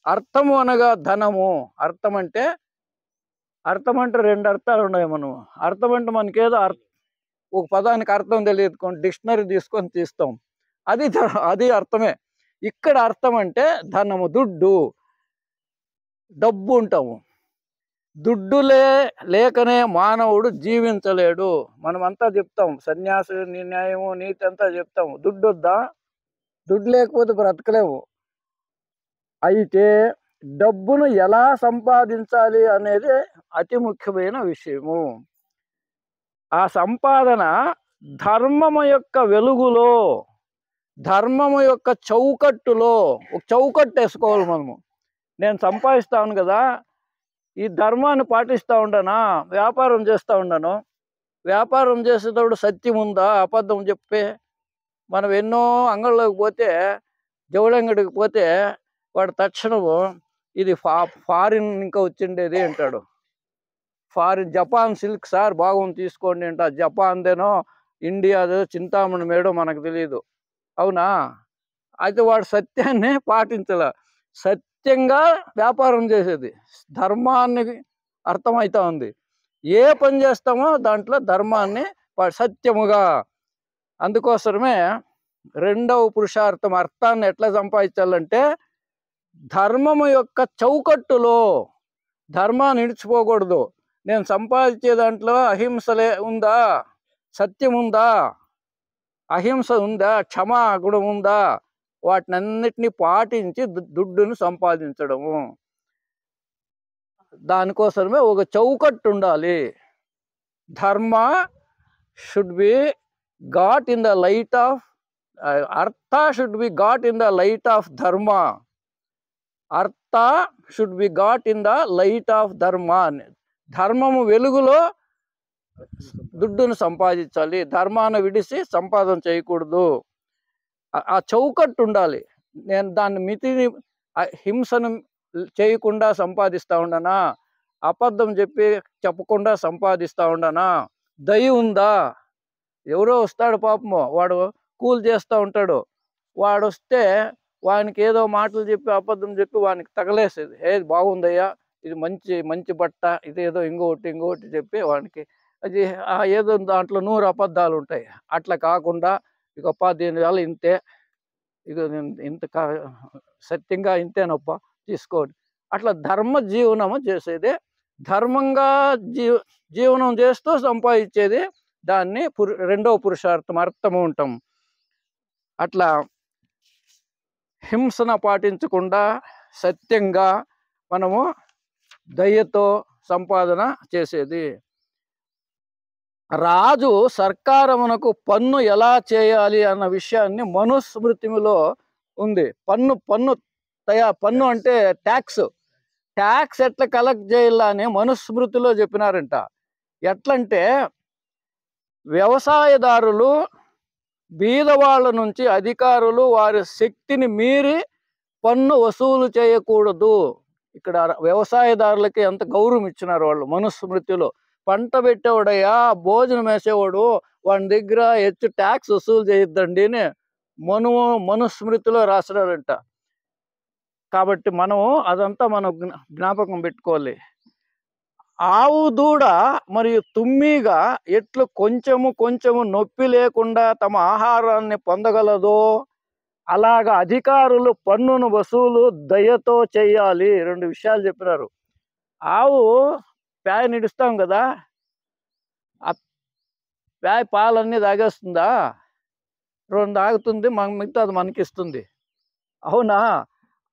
అర్థము అనగా ధనము. అర్థం అంటే రెండు అర్థాలు ఉన్నాయి. మనం అర్థం అంటే మనకేదో ఒక పదానికి అర్థం తెలియదు, డిక్షనరీ తీసుకొని తీస్తాం, అది అర్థమే. ఇక్కడ అర్థం అంటే ధనము, డబ్బు ఉంటాము. దుడ్డు లేకనే మానవుడు జీవించలేడు. మనమంతా చెప్తాం, సన్యాసి న్యాయము నీతి అంతా చెప్తాము. దుడ్డు వద్దా? దుడ్డు లేకపోతే బ్రతకలేము. అయితే డబ్బును ఎలా సంపాదించాలి అనేది అతి ముఖ్యమైన విషయము. ఆ సంపాదన ధర్మము యొక్క వెలుగులో, ధర్మము యొక్క చౌకట్టులో, ఒక చౌకట్టు వేసుకోవాలి మనము. నేను సంపాదిస్తాను కదా, ఈ ధర్మాన్ని పాటిస్తూ ఉంటానా, వ్యాపారం చేస్తూ ఉన్నాను. వ్యాపారం చేసేటప్పుడు సత్యం ఉందా, అబద్ధం చెప్పే. మనం ఎన్నో అంగళ్ళలోకి పోతే, జవళంగడికి పోతే వాడు తక్షణము ఇది ఫారిన్ ఇంకా వచ్చిండేది అంటాడు. ఫారిన్ జపాన్ సిల్క్ సార్ బాగుంది తీసుకోండి అంట. జపాన్దేనో ఇండియాదో చింతామణి మేడో మనకు తెలియదు, అవునా? అయితే వాడు సత్యాన్ని పాటించాల. సత్యంగా వ్యాపారం చేసేది ధర్మాన్ని అర్థమవుతా ఉంది. ఏ పని చేస్తామో దాంట్లో ధర్మాన్ని సత్యముగా. అందుకోసమే రెండవ పురుషార్థం అర్థాన్ని ఎట్లా సంపాదించాలంటే ధర్మము యొక్క చౌకట్టులో. ధర్మాన్ని నిడిచిపోకూడదు. నేను సంపాదించే దాంట్లో అహింసలే ఉందా, సత్యం ఉందా, అహింస ఉందా, క్షమా గుణం ఉందా, వాటినన్నిటినీ పాటించి దుడ్డును సంపాదించడము. దానికోసమే ఒక చౌకట్టు ఉండాలి. Dharma should be got in the light of artha should be got in the light of dharma. Artha should be got in the light of dharma. ధర్మము వెలుగులో దుడ్డును సంపాదించాలి. ధర్మాన్ని విడిసి సంపాదన చేయకూడదు. ఆ చౌకట్టు ఉండాలి. నేను దాన్ని మితిని, హింసను చేయకుండా సంపాదిస్తూ ఉండనా, అబద్ధం చెప్పకుండా సంపాదిస్తూ ఉండనా, దయ ఉందా. ఎవరో వస్తాడు పాపము, వాడు కూల్ చేస్తూ ఉంటాడు. వాడు వస్తే వానికి ఏదో మాటలు చెప్పి అబద్ధం చెప్పి వానికి తగలేసేది. ఏది బాగుందయ్యా, ఇది మంచి బట్ట, ఇదేదో ఇంకొకటి చెప్పి వానికి అది ఏదో దాంట్లో 100 అబద్ధాలు ఉంటాయి. అట్లా కాకుండా ఇక 15 వేలు ఇంతే, ఇక ఇంత సత్యంగా ఇంతేనప్ప తీసుకోండి. అట్లా ధర్మ జీవనము చేసేది. ధర్మంగా జీవనం చేస్తూ సంపాదించేది దాన్ని రెండవ పురుషార్థం అర్థము ఉంటాం. అట్లా హింసను పాటించకుండా సత్యంగా మనము దయతో సంపాదన చేసేది. రాజు సర్కారమునకు పన్ను ఎలా చేయాలి అన్న విషయాన్ని మనుస్మృతిలో ఉంది. పన్ను అంటే ట్యాక్స్ ఎట్లా కలెక్ట్ చేయాలా అని మనుస్మృతిలో చెప్పినారంట. ఎట్లంటే వ్యవసాయదారులు బీదవాళ్ళ నుంచి అధికారులు వారి శక్తిని మీరి పన్ను వసూలు చేయకూడదు. ఇక్కడ వ్యవసాయదారులకి ఎంత గౌరవం ఇచ్చినారు వాళ్ళు మనుస్మృతిలో. పంట పెట్టేవాడయ్యా, భోజనం వేసేవాడు, వాడి దగ్గర హెచ్చు ట్యాక్స్ వసూలు చేయొద్దండి అని మనుస్మృతిలో రాసినారంట. కాబట్టి మనము అదంతా మనం జ్ఞాపకం పెట్టుకోవాలి. ఆవు దూడ మరియు తుమ్మిగా ఎట్లు కొంచెము నొప్పి లేకుండా తమ ఆహారాన్ని పొందగలదో అలాగా అధికారులు పన్నును వసూలు దయతో చేయాలి. 2 విషయాలు చెప్పినారు. ఆవు ప్యాయ నిడుస్తాం కదా, ఆ ప్యాయ పాలన్నీ తాగేస్తుందా? 2 తాగుతుంది, మిగతా అది మనకిస్తుంది, అవునా?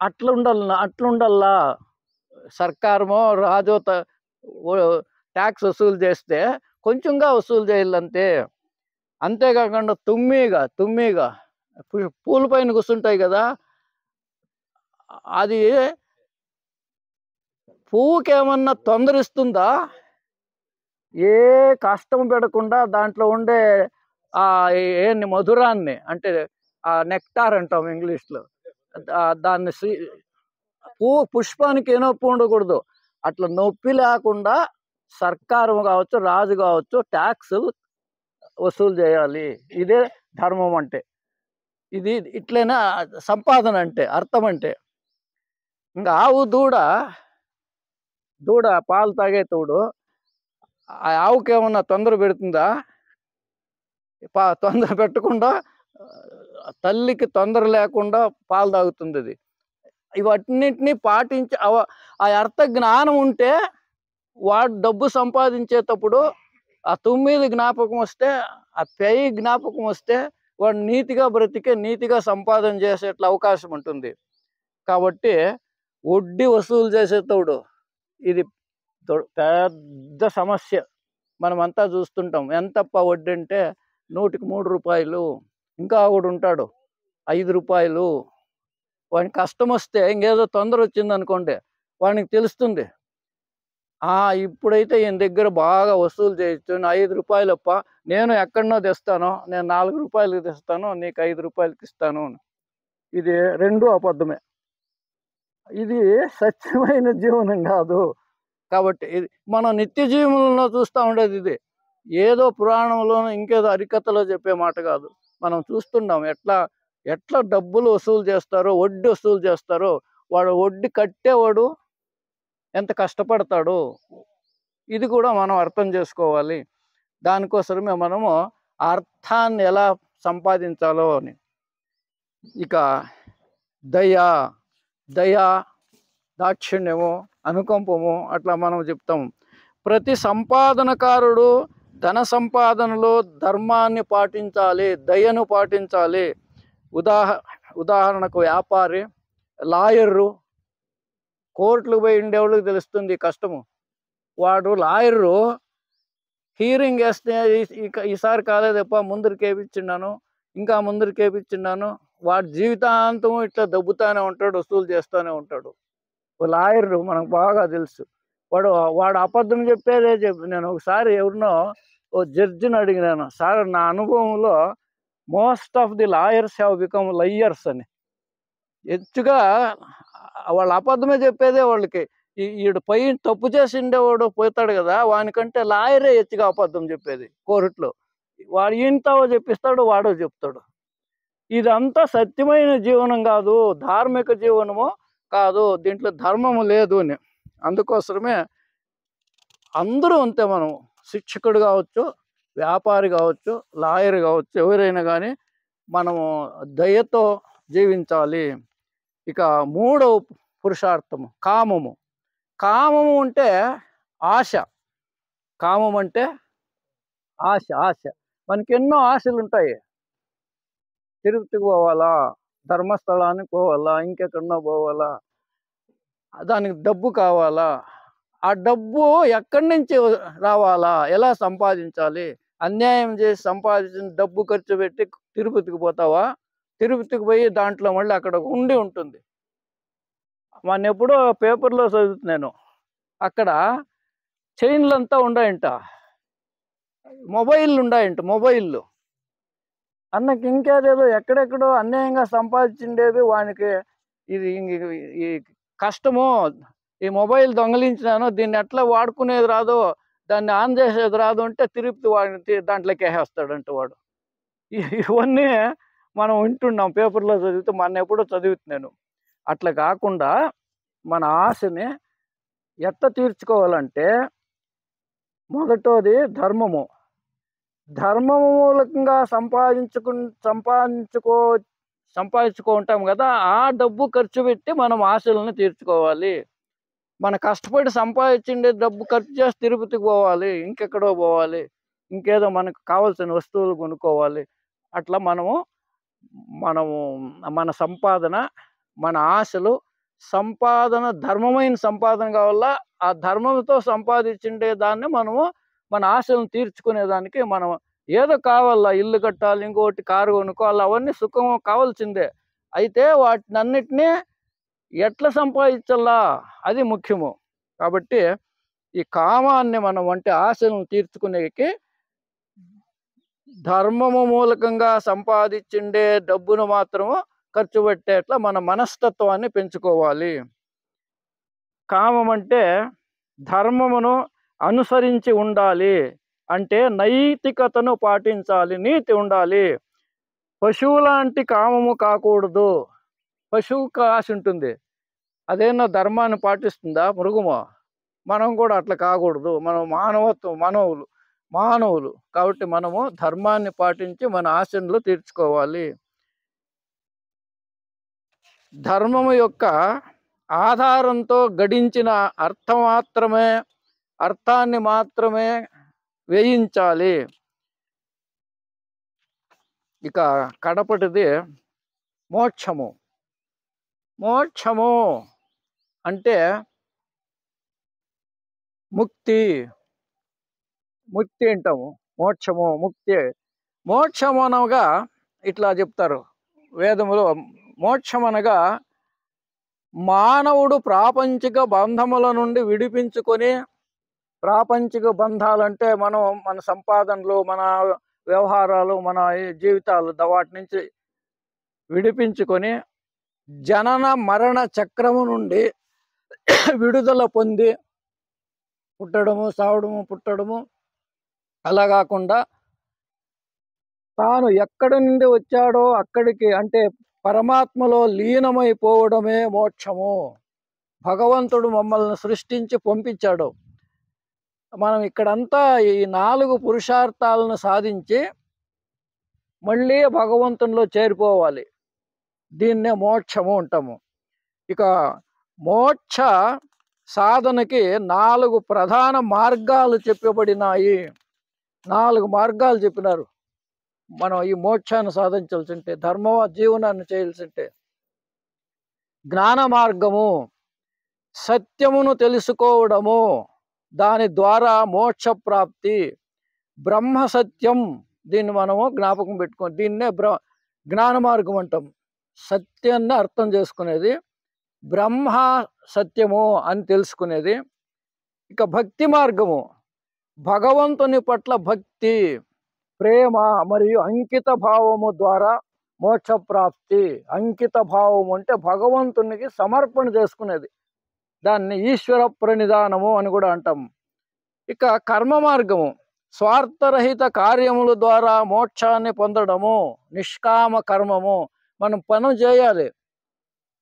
అట్లుండల్లా సర్కారమో రాజో ట్యాక్స్ వసూలు చేస్తే కొంచెంగా వసూలు చేయాలంతే. అంతేకాకుండా తుమ్మిగా పూల పైన కూర్చుంటాయి కదా, అది పువ్వుకి ఏమన్నా తొందరిస్తుందా? ఏ కష్టం పెడకుండా దాంట్లో ఉండే ఏంటి మధురాన్ని, అంటే ఆ నెక్టార్ అంటాం ఇంగ్లీష్లో, దాన్ని పుష్పానికి ఏ నొప్పి ఉండకూడదు. అట్లా నొప్పి లేకుండా సర్కారు కావచ్చు, రాజు కావచ్చు, ట్యాక్సులు వసూలు చేయాలి. ఇదే ధర్మం అంటే. ఇది ఇట్లైనా సంపాదన అంటే అర్థం. అంటే ఇంకా ఆవు దూడ పాలు తాగే తోడు ఆ ఆవుకి ఏమన్నా తొందర పెడుతుందా? తొందర పెట్టకుండా తల్లికి తొందర లేకుండా పాలు తాగుతుంది అది. ఇవన్నిటినీ పాటించి ఆ అర్థ జ్ఞానం ఉంటే వాడు డబ్బు సంపాదించేటప్పుడు ఆ 9 జ్ఞాపకం వస్తే, ఆ పెయి జ్ఞాపకం వస్తే వాడు నీతిగా బ్రతికే, నీతిగా సంపాదన చేసేట్ల అవకాశం ఉంటుంది. కాబట్టి వడ్డీ వసూలు చేసేటప్పుడు ఇది పెద్ద సమస్య. మనమంతా చూస్తుంటాం. ఎంతప్ప వడ్డీ అంటే 100కి 3 రూపాయలు. ఇంకా ఒకడు ఉంటాడు 5 రూపాయలు. వాడికి కష్టం వస్తే, ఇంకేదో తొందర వచ్చింది అనుకోండి, వానికి తెలుస్తుంది ఇప్పుడైతే ఈయన దగ్గర బాగా వసూలు చేయొచ్చు, 5 రూపాయలప్ప, నేను ఎక్కడనో తెస్తాను, నేను 4 రూపాయలకి తెస్తాను, నీకు 5 రూపాయలకి ఇస్తాను. ఇది రెండూ అబద్ధమే. ఇది సత్యమైన జీవనం కాదు. కాబట్టి ఇది మనం నిత్య జీవనంలో చూస్తూ ఉండేది. ఇది ఏదో పురాణంలోనూ ఇంకేదో హరికథలో చెప్పే మాట కాదు. మనం చూస్తున్నాం ఎట్లా డబ్బులు వసూలు చేస్తారో, వడ్డీ వసూలు చేస్తారో. వాడు వడ్డీ కట్టేవాడు ఎంత కష్టపడతాడు, ఇది కూడా మనం అర్థం చేసుకోవాలి. దానికోసమే మనము అర్థాన్ని ఎలా సంపాదించాలో అని. ఇక దయ, దాక్షిణ్యము, అనుకంపము అట్లా మనం చెప్తాం. ప్రతి సంపాదనకారుడు ధన సంపాదనలో ధర్మాన్ని పాటించాలి, దయను పాటించాలి. ఉదాహరణకు వ్యాపారి, లాయరు, కోర్టులకు పోయి ఉండేవాళ్ళకి తెలుస్తుంది కష్టము. వాడు లాయరు హీరింగ్ వేస్తే ఈసారి కాలేదప్ప, ముందరికి వేయించిన్నాను, ఇంకా ముందరికి వేయించిన్నాను, వాడు జీవితాంతం ఇట్లా దబ్బుతానే ఉంటాడు, వసూలు చేస్తూనే ఉంటాడు. లాయరు మనకు బాగా తెలుసు. వాడు అబద్ధం చెప్పేదే నేను ఒకసారి ఎవరినో ఓ జడ్జిని అడిగినాను, సార్ నా అనుభవంలో most of the lawyers have become liars అని. ಹೆಚ್ಚುగా వాళ్ళు అబద్ధమే చెప్పేదే వాళ్ళకి. ఈడు పై తప్పు చేసి ఉండేవాడు పోతాడు కదా, వానికంటే లాయరే ಹೆಚ್ಚుగా అబద్ధం చెప్పేది కోర్టులో. వాడు ఈయనతో చెప్పిస్తాడు, వాడో చెప్తాడు. ఇదంతా సత్యమైన జీవనం కాదు, ధార్మిక జీవనము కాదు, దీంట్లో ధర్మము లేదు అని. అందుకోసమే అందరూ అంతే. మనం శిక్షకుడు కావచ్చు, వ్యాపారి కావచ్చు, లాయర్ కావచ్చు, ఎవరైనా కానీ మనము దయతో జీవించాలి. ఇక మూడవ పురుషార్థము కామము. కామము అంటే ఆశ. కామం అంటే ఆశ. మనకి ఎన్నో ఆశలు ఉంటాయి. తిరుపతికి పోవాలా, ధర్మస్థలానికి పోవాలా, ఇంకెక్కడన్నా పోవాలా, దానికి డబ్బు కావాలా. ఆ డబ్బు ఎక్కడి నుంచి రావాలా, ఎలా సంపాదించాలి? అన్యాయం చేసి సంపాదించిన డబ్బు ఖర్చు పెట్టి తిరుపతికి పోతావా? తిరుపతికి పోయి దాంట్లో మళ్ళీ అక్కడ ఉండి ఉంటుంది. మన ఎప్పుడో పేపర్లో చదువుతున్నాను, అక్కడ చైన్లంతా ఉన్నాయంట, మొబైళ్ళు ఉన్నాయంట. మొబైళ్ళు అన్నకి ఇంకేదేదో ఎక్కడెక్కడో అన్యాయంగా సంపాదించిండేవి వానికి ఇది ఈ కష్టము. ఈ మొబైల్ దొంగలించినాను, దీన్ని ఎట్లా వాడుకునేది రాదో, దాన్ని ఆన్ చేసేది రాదు అంటే తిరుపతి వాడిని దాంట్లోకి వేసేస్తాడంట వాడు. ఇవన్నీ మనం వింటున్నాం, పేపర్లో చదివితే. మన ఎప్పుడో చదువుతున్నాను. అట్లా కాకుండా మన ఆశని ఎట్లా తీర్చుకోవాలంటే, మొదటోది ధర్మము. ధర్మము మూలకంగా సంపాదించుకుంటాం కదా, ఆ డబ్బు ఖర్చు పెట్టి మనం ఆశలను తీర్చుకోవాలి. మన కష్టపడి సంపాదించిండే డబ్బు ఖర్చు చేసి తిరుపతికి పోవాలి, ఇంకెక్కడో పోవాలి, ఇంకేదో మనకు కావాల్సిన వస్తువులు కొనుక్కోవాలి. అట్లా మనము మన సంపాదన, మన ఆశలు, సంపాదన ధర్మమైన సంపాదన కావాలా. ఆ ధర్మంతో సంపాదించిండే దాన్ని మనము మన ఆశలను తీర్చుకునేదానికి మనం ఏదో కావాలా, ఇల్లు కట్టాలి, ఇంకోటి కారు కొనుక్కోవాలి, అవన్నీ సుఖం కావాల్సిందే. అయితే వాటిని అన్నిటినీ ఎట్లా సంపాదించాలా అది ముఖ్యము. కాబట్టి ఈ కామాన్ని మనం అంటే ఆశలను తీర్చుకునేకి ధర్మము మూలకంగా సంపాదించిండే డబ్బును మాత్రము ఖర్చు పెట్టేట్లా మన మనస్తత్వాన్ని పెంచుకోవాలి. కామం అంటే ధర్మమును అనుసరించి ఉండాలి, అంటే నైతికతను పాటించాలి, నీతి ఉండాలి. పశువు లాంటి కామము కాకూడదు. పశువుకు ఆశ ఉంటుంది, అదేనా ధర్మాన్ని పాటిస్తుందా? మృగమా? మనం కూడా అట్లా కాకూడదు. మనం మానవులు కాబట్టి మనము ధర్మాన్ని పాటించి మన ఆశలు తీర్చుకోవాలి. ధర్మము యొక్క ఆధారంతో గడించిన అర్థాన్ని మాత్రమే వేయించాలి. ఇక కడపటిది మోక్షము. మోక్షము అంటే ముక్తి అంటాము. మోక్షము అనగా ఇట్లా చెప్తారు వేదములో. మోక్షం అనగా మానవుడు ప్రాపంచిక బంధముల నుండి విడిపించుకొని, ప్రాపంచిక బంధాలంటే మన సంపాదనలు, మన వ్యవహారాలు, మన జీవితాలు, వాటి నుంచి విడిపించుకొని జనన మరణ చక్రము నుండి విడుదల పొంది పుట్టడము, సావడము, పుట్టడము అలా కాకుండా తాను ఎక్కడి నుండి వచ్చాడో అక్కడికి, అంటే పరమాత్మలో లీనమైపోవడమే మోక్షము. భగవంతుడు మమ్మల్ని సృష్టించి పంపించాడు. మనం ఇక్కడంతా ఈ 4 పురుషార్థాలను సాధించి మళ్ళీ భగవంతునిలో చేరిపోవాలి. దీన్నే మోక్షము అంటాము. ఇక మోక్ష సాధనకి 4 ప్రధాన మార్గాలు చెప్పబడినాయి. 4 మార్గాలు చెప్పినారు. మనం ఈ మోక్షాన్ని సాధించాల్సింటే, ధర్మ జీవనాన్ని చేయాల్సింటే. జ్ఞాన మార్గము, సత్యమును తెలుసుకోవడము, దాని ద్వారా మోక్ష ప్రాప్తి. బ్రహ్మ సత్యం, దీన్ని మనము జ్ఞాపకం పెట్టుకోండి. దీన్నే జ్ఞాన మార్గం అంటాం. సత్యాన్ని అర్థం చేసుకునేది, బ్రహ్మ సత్యము అని తెలుసుకునేది. ఇక భక్తి మార్గము, భగవంతుని పట్ల భక్తి, ప్రేమ మరియు అంకిత భావము ద్వారా మోక్ష ప్రాప్తి. అంకిత భావము అంటే భగవంతునికి సమర్పణ చేసుకునేది, దాన్ని ఈశ్వర ప్రణిధానము అని కూడా అంటాం. ఇక కర్మ మార్గము, స్వార్థరహిత కార్యముల ద్వారా మోక్షాన్ని పొందడము, నిష్కామ కర్మము. మనం పని చేయాలి,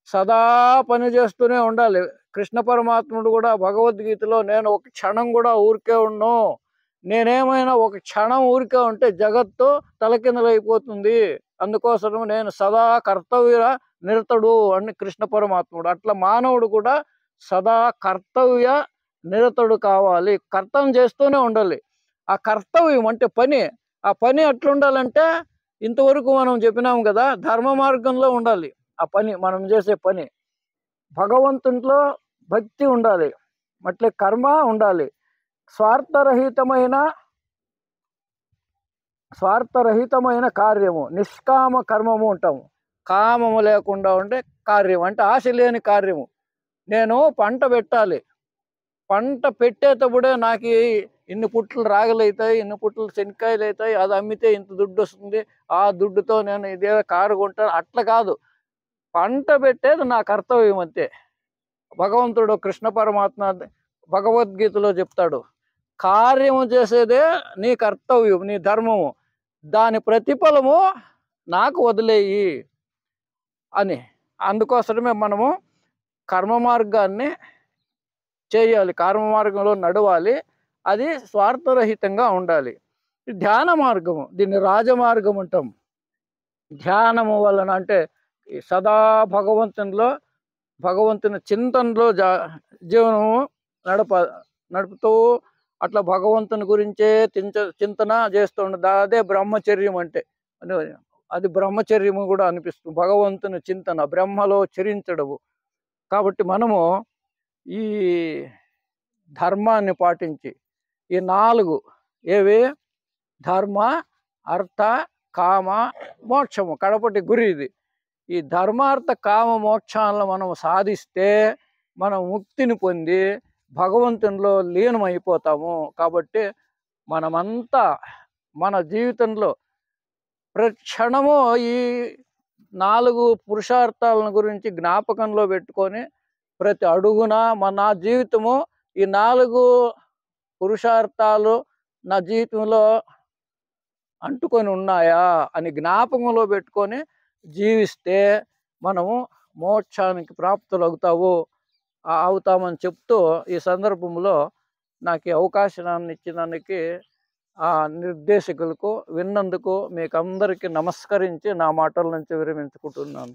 సదా పని చేస్తూనే ఉండాలి. కృష్ణ పరమాత్ముడు కూడా భగవద్గీతలో, నేను ఒక క్షణం కూడా ఊరికే ఉన్ను, నేనేమైనా ఒక క్షణం ఊరికే ఉంటే జగత్తు తలకిందలైపోతుంది, అందుకోసం నేను సదా కర్తవ్య నిరతుడు అని కృష్ణ పరమాత్ముడు. అట్లా మానవుడు కూడా సదా కర్తవ్య నిరతుడు కావాలి, కర్తవ్యం చేస్తూనే ఉండాలి. ఆ కర్తవ్యం అంటే పని. ఆ పని ఎట్లుండాలంటే ఇంతవరకు మనం చెప్పినాం కదా, ధర్మ మార్గంలో ఉండాలి. ఆ పని, మనం చేసే పని భగవంతునిలో భక్తి ఉండాలి, అట్లే కర్మ ఉండాలి. స్వార్థరహితమైన కార్యము, నిష్కామ కర్మము అంటాము. కామము లేకుండా ఉండే కార్యం అంటే ఆశ లేని కార్యము. నేను పంట పెట్టాలి, పంట పెట్టేటప్పుడే నాకు ఇన్ని పుట్లు రాగలు అవుతాయి, ఇన్ని పుట్లు శనక్కాయలు అవుతాయి, అది అమ్మితే ఇంత దుడ్డు వస్తుంది, ఆ దుడ్డుతో నేను ఇదే కారు కొంటాను, అట్లా కాదు. పంట పెట్టేది నా కర్తవ్యం అంతే. భగవంతుడు కృష్ణ పరమాత్మ భగవద్గీతలో చెప్తాడు, కార్యము చేసేదే నీ కర్తవ్యం, నీ ధర్మము, దాని ప్రతిఫలము నాకు వదిలేయి అని. అందుకోసమే మనము కర్మ మార్గాన్ని చేయాలి, కర్మ మార్గంలో నడవాలి, అది స్వార్థరహితంగా ఉండాలి. ధ్యాన మార్గము, దీన్ని రాజమార్గం అంటాం. ధ్యానము వలన అంటే సదా భగవంతుని చింతనలో జీవనము నడుపుతూ అట్లా భగవంతుని గురించే చింతన చేస్తూ ఉండదు. అదే బ్రహ్మచర్యం అంటే. అది బ్రహ్మచర్యము కూడా అనిపిస్తుంది, భగవంతుని చింతన, బ్రహ్మలో చరించడము. కాబట్టి మనము ఈ ధర్మాన్ని పాటించి ఈ 4 ఏవి, ధర్మ, అర్థ, కామ, మోక్షము, కడపటి గురి ఇది. ఈ ధర్మార్థ కామ మోక్షాలను మనం సాధిస్తే మనం ముక్తిని పొంది భగవంతునిలో లీనమైపోతాము. కాబట్టి మనమంతా మన జీవితంలో ప్రతి క్షణము ఈ 4 పురుషార్థాలను గురించి జ్ఞాపకంలో పెట్టుకొని ప్రతి అడుగున నా జీవితము ఈ 4 పురుషార్థాలు నా జీవితంలో అంటుకొని ఉన్నాయా అని జ్ఞాపకంలో పెట్టుకొని జీవిస్తే మనము మోక్షానికి అవుతామని చెప్తూ ఈ సందర్భంలో నాకు ఈ అవకాశాన్ని ఇచ్చినందుకు ఆ నిర్దేశకులకు విన్నందుకు మీకు అందరికీ నమస్కరించి నా మాటల నుంచి విరమించుకుంటున్నాను.